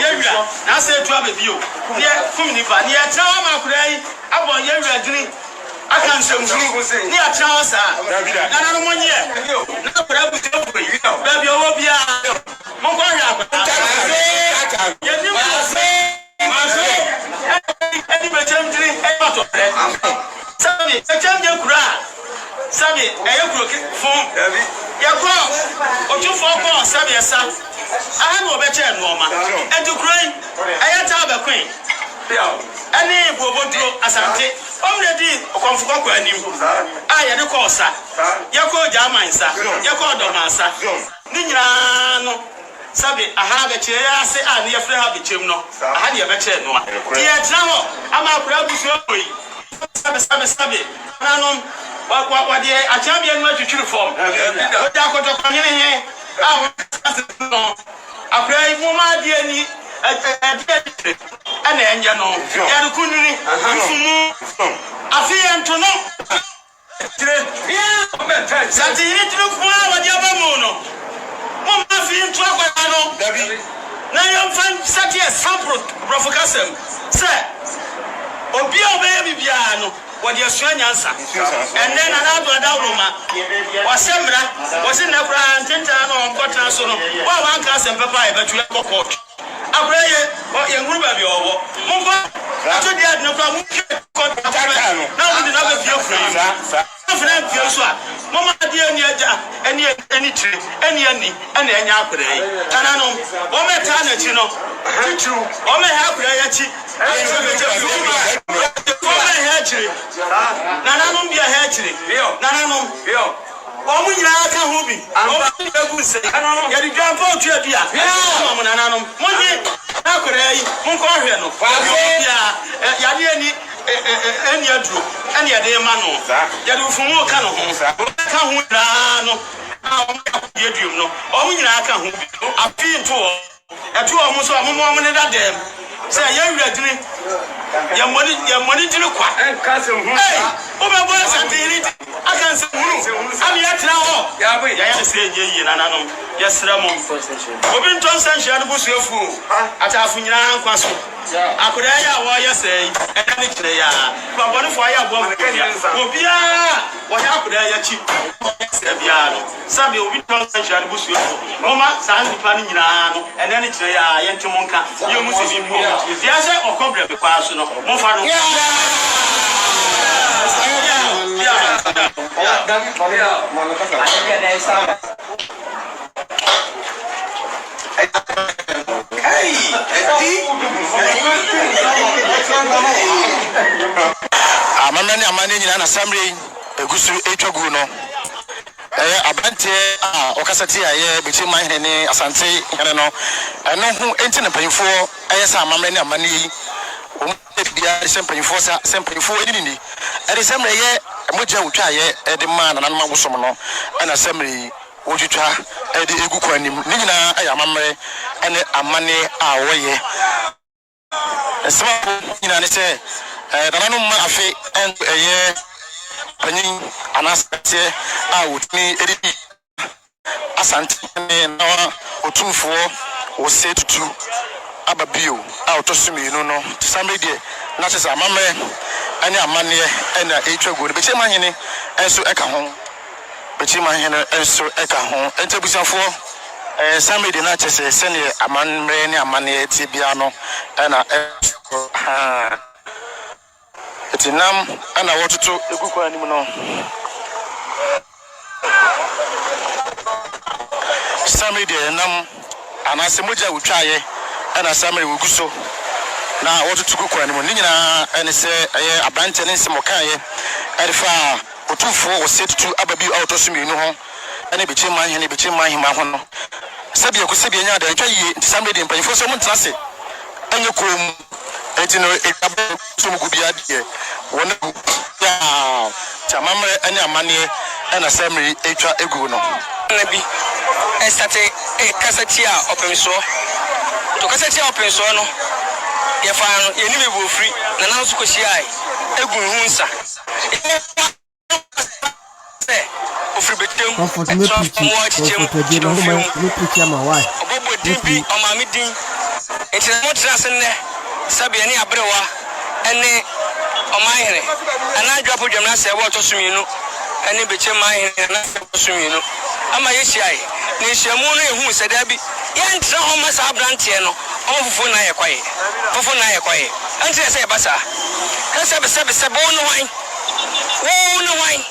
yewia na se tu abebio ne kumni ba ne atrawa makura yi abo yewia dini aka nsɛmfuru ni atrawa sa na no monye na kora butefu ba bi owo bia mo kwa hwa akota yenim maso ani bechem diri e bato sabi bechem je kura sabi eyekuro fun yakọ otufo ko sabi esa aha no obeche noma edukroin eyata obekwen ani boboduro asante omredi okonfuko kwa anim aya de ko sa yakọ jamansa yakọ domansa ni nyira no sabi aha beche ya se ani yefre ha bechem no aha de beche noma tie tra ho ama akura busu oyi sabi nanom wa de achambi en ma twitwiri form o da koto kwanyene he no akrai mu ma de ani ana enje no ya de kunini fumu afi entono tire satiri tire kwa wa de abamu no mo ma fi nto akwa no dabi na yo fan sati sample profokasem se obi obeye bibia no wadi asua nyansa enne na na do adawroma wasemra wasina kura ntenta na onkota so no wa wa nka asem papa e betu yakokot abreye ye nguru ba bi owo munko ato dia de kwa mu kot na wo di na be bia fura yi fura bia so a mama dia ni aja eni tire eni enya akure yi kana no wo meta na chi no titu o me ha akure ya chi nananom bia ha chire nananom omu nyina aka ho bi omu egu se ya di dwampa otu adua omu nananom monye akora yi monko hwe no ya de ani aduro ani ya de ma no ya de fumu ka no ho ka ho da no omu ya duum no omu nyina aka ho bi api nto etu omu so omu ne da dem se ya wura dini ya moni dini kwa enkasem hu o be bo satiri akansem hu ami ya tra ho ya se ye nananom ya sramo obi nton sanhia no busuafu atafu nyina nkwa so akoda ya wo ya sei enani kire ya babone fo ya bo obia wo ya akoda ya chi se bia no sabe obi nton sanhia no busuafu mama san nipa ni nyina no enani kire ya ye ntomonka ye mu se bi mo ya se okobre be kwa so no mo fa no amana ni amane nyina na samre egusu etwagu no abante okasati aye beti man hene asante hene no eno hu enti ne panyifo sa amamre ne amane yi o bia sempanyifo sa sempanyifo edini ede semre ye moja wutwa aye ede man na nanma wosom no ana semre wotwitwa ede egu kwanim ni nyina aye amamre ene amane woye esma nyina ne se dananu ma afi en eye panyin anasate wotumi edidi asante na otumfo wo setutu ababio otosuminu no samede na sesa amamre ani amane na etwago ne beche mahene enso eka ho beche mahene enso eka ho entabusafo samede na chese sene amamre ne amane tibia no na etinam ana wotutu egukwa anim no samede nam anase moja wutwaye ana samede woguso na wotutu gukwa anim ni nyina ene se eye abante ne nsemo kaye erifa otumfo wo setutu ababi autosuminu ho ene beche mahima ho no sabia ko sabia nya da ntwa yi samede mpanifo so muntrase enye krom etino ekabo so mugubi adie wona ya chamamre ene amane ena samre etwa egu no na bi estate kasati a opemso to kasati a opemso no ye fa no ye ni mebu free na na so koshi ai egu hunsa ofri betem comfort me preach me preach my wife obobo dibi omami din etina mo trase ne sabia ni abrewa ene omahere ana dwapo dwamna se wo to suminu ene beche mahere na suminu ama yesiai ni hyamu no ehu se da bi ye ntra ho masa abrantie no ofufu na ye kwaye antre se basa ka sebe no wan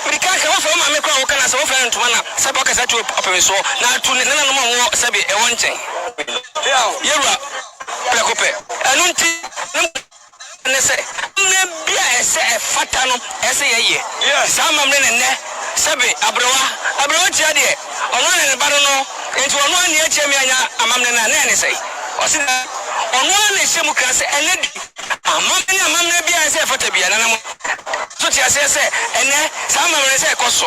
Brikaka wo fa ma me kwa wo kana se wo fa ntoma na sebe ka sa tu opemso na tu ne na no mo sebe e wonchen yewa prekope anunti ne se ne bia ese fata no ese yeye sama mre ne sebe abrewa tia de ono ne ba no enti ono ne eche mi anya amamne na ne sei osi na ono ne hye mu kan se ene di amamne bia ese fata bia na mo so tia se ene sama mre se ekoso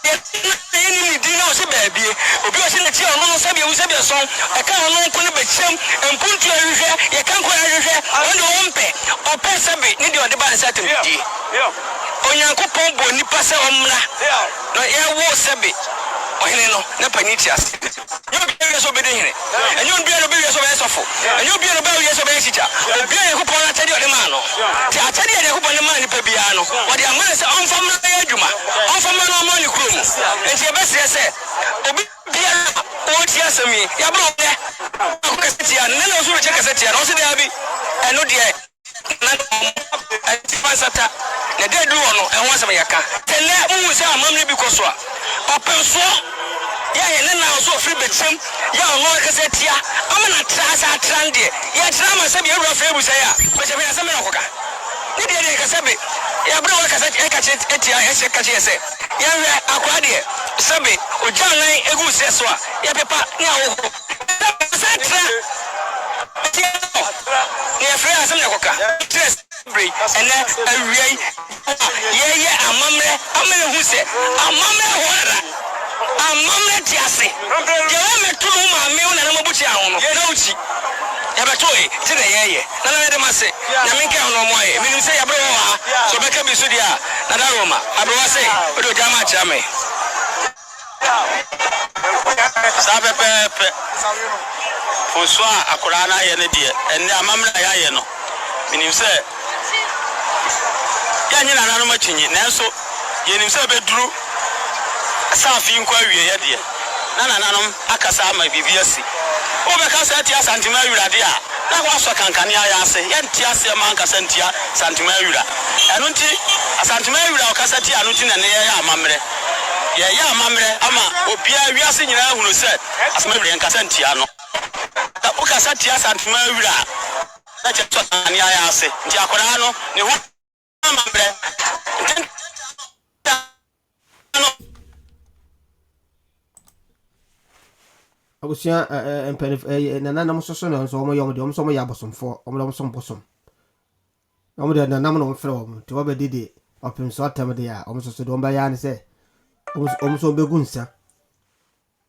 ye ni di na o se ba bie obi o se ne tia ono no sebe wu sebe so e ka ono ko ne be chem empuntu ahwehwe ye kan ko ahwehwe ono wompe ope sebe ni de ode ba nsa temdi onyankopon bo nipa se omra no ye wo sebe ohene no na paniti ase yo bi so be de hene enyo bi no be so be sofo enyo bi no be so be chicha obi yakopon na tedi ode ma no ti atedi yakopon ma nipa bia no ode amana se onfamna ya adwuma onfamna no mo ni krom enti e be se obi bia o ti asemi ya bro ne ko kasetia ne na so be kasetia no se da bi eno de na antifasata ne de du ono e ho asem yaka tele mu se amamne bi koso a openso ya ye ne na so free bechem ya ono kasetia amana trasa trande ya trama se bi e ro free bu se ya be se be asem na koka ni de kasebe ya bro wa kasetia e ka che etia e se ka che se ya we akwade sebe ojanan egu se so a ya pepa ni awo setra ni e free asem na koka tres ene awiei ye amamre hu se amamre hora amamre tiase ye me tulu ma me una na mabuchi ahun no na uchi ya betoe ti na ye na de mase na me nke hono mo ye minim se ya bro wa so be ka bi so dia na da roma abro wa se o do jama cha me sa pepe fonso akora na ye ne de enne amamre ya ye no minim se ya nyina nanu machinyi nanso yenim se beduru asafi nkwa wie ye de na nananum akasa ama bibia si o be ka sa tia santima awurade a na kwa so kankane aya ase ye ntia ase ma nkasa ntia santima awura enu nti asantima awura o kasa tia anu nti na ne ye amamre ye amamre ama obia wiase nyina hunu se asema awura nkasa ntia no o kasa tia santima awura na che to kankane aya ase nti akora no ne ho amamre abusia empenif nanam soso no so omo yom de omo so mo ya bosomfo omo so bosom omo de nanam no mfre omo te wa bedede opim so atam de ya omo soso de omo ba ya ne se omo so begunsa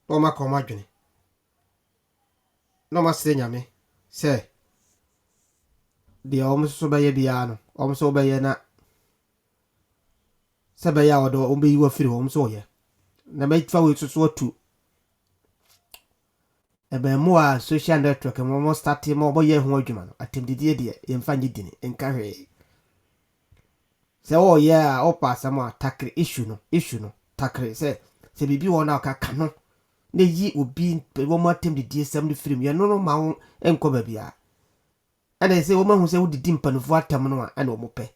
omo akoma dwene no ma se nyame se de omo so ba ye bia no omo so ba ye na se ba ya odo omo be yiwa firi omo so ye na me twa we so atu ebe mo a social network mo start mo ye ho adwuma no atemdidie de yemfa nyidini enka hwe se o ye a o pass mo attack issue no takre se bibi wona ka no na yi obi wo mo atemdidie sam de film ye no ma wo enko ba bia ana se wo ma hu se wo didi mpanufo atam no a ana o mo pe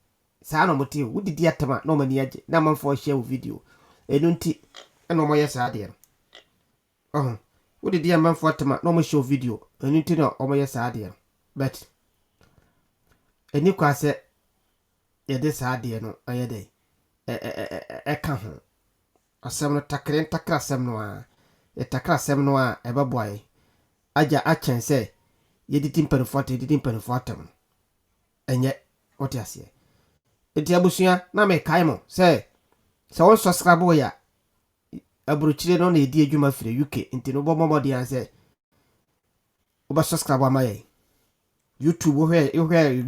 sa na mo te wo didi atama na o mani age na manfo share video enu nti ana mo ye sa de no what did the man for Tama no show video? And you know, oh my idea. But a new class said, yeah, this idea no, I day. Come a seminal tackle and tackle semnoir. A tackle semnoir, a boy. Aja Achan say, ye didn't pen 40, didn't pen 40. And yet, what I say? It's Yabusia, na me kaimo, say. So subscribe ya. Abruchire no na edi adwuma firi UK nti no bomo de anse oba subscribe amaye YouTube wo hwe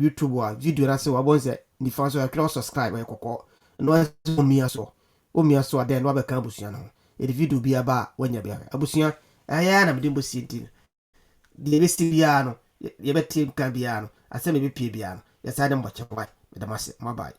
YouTube wa video na se wa bonse ni fa so ya kra subscribe e kokko no o mia so ade no abeka abusua no e video bi aba wanya bia abusua aya na mede mbosi nti de besti bia no ye betim ka bia no ase me be pie bia no ya sa de mboche bye me da mase bye.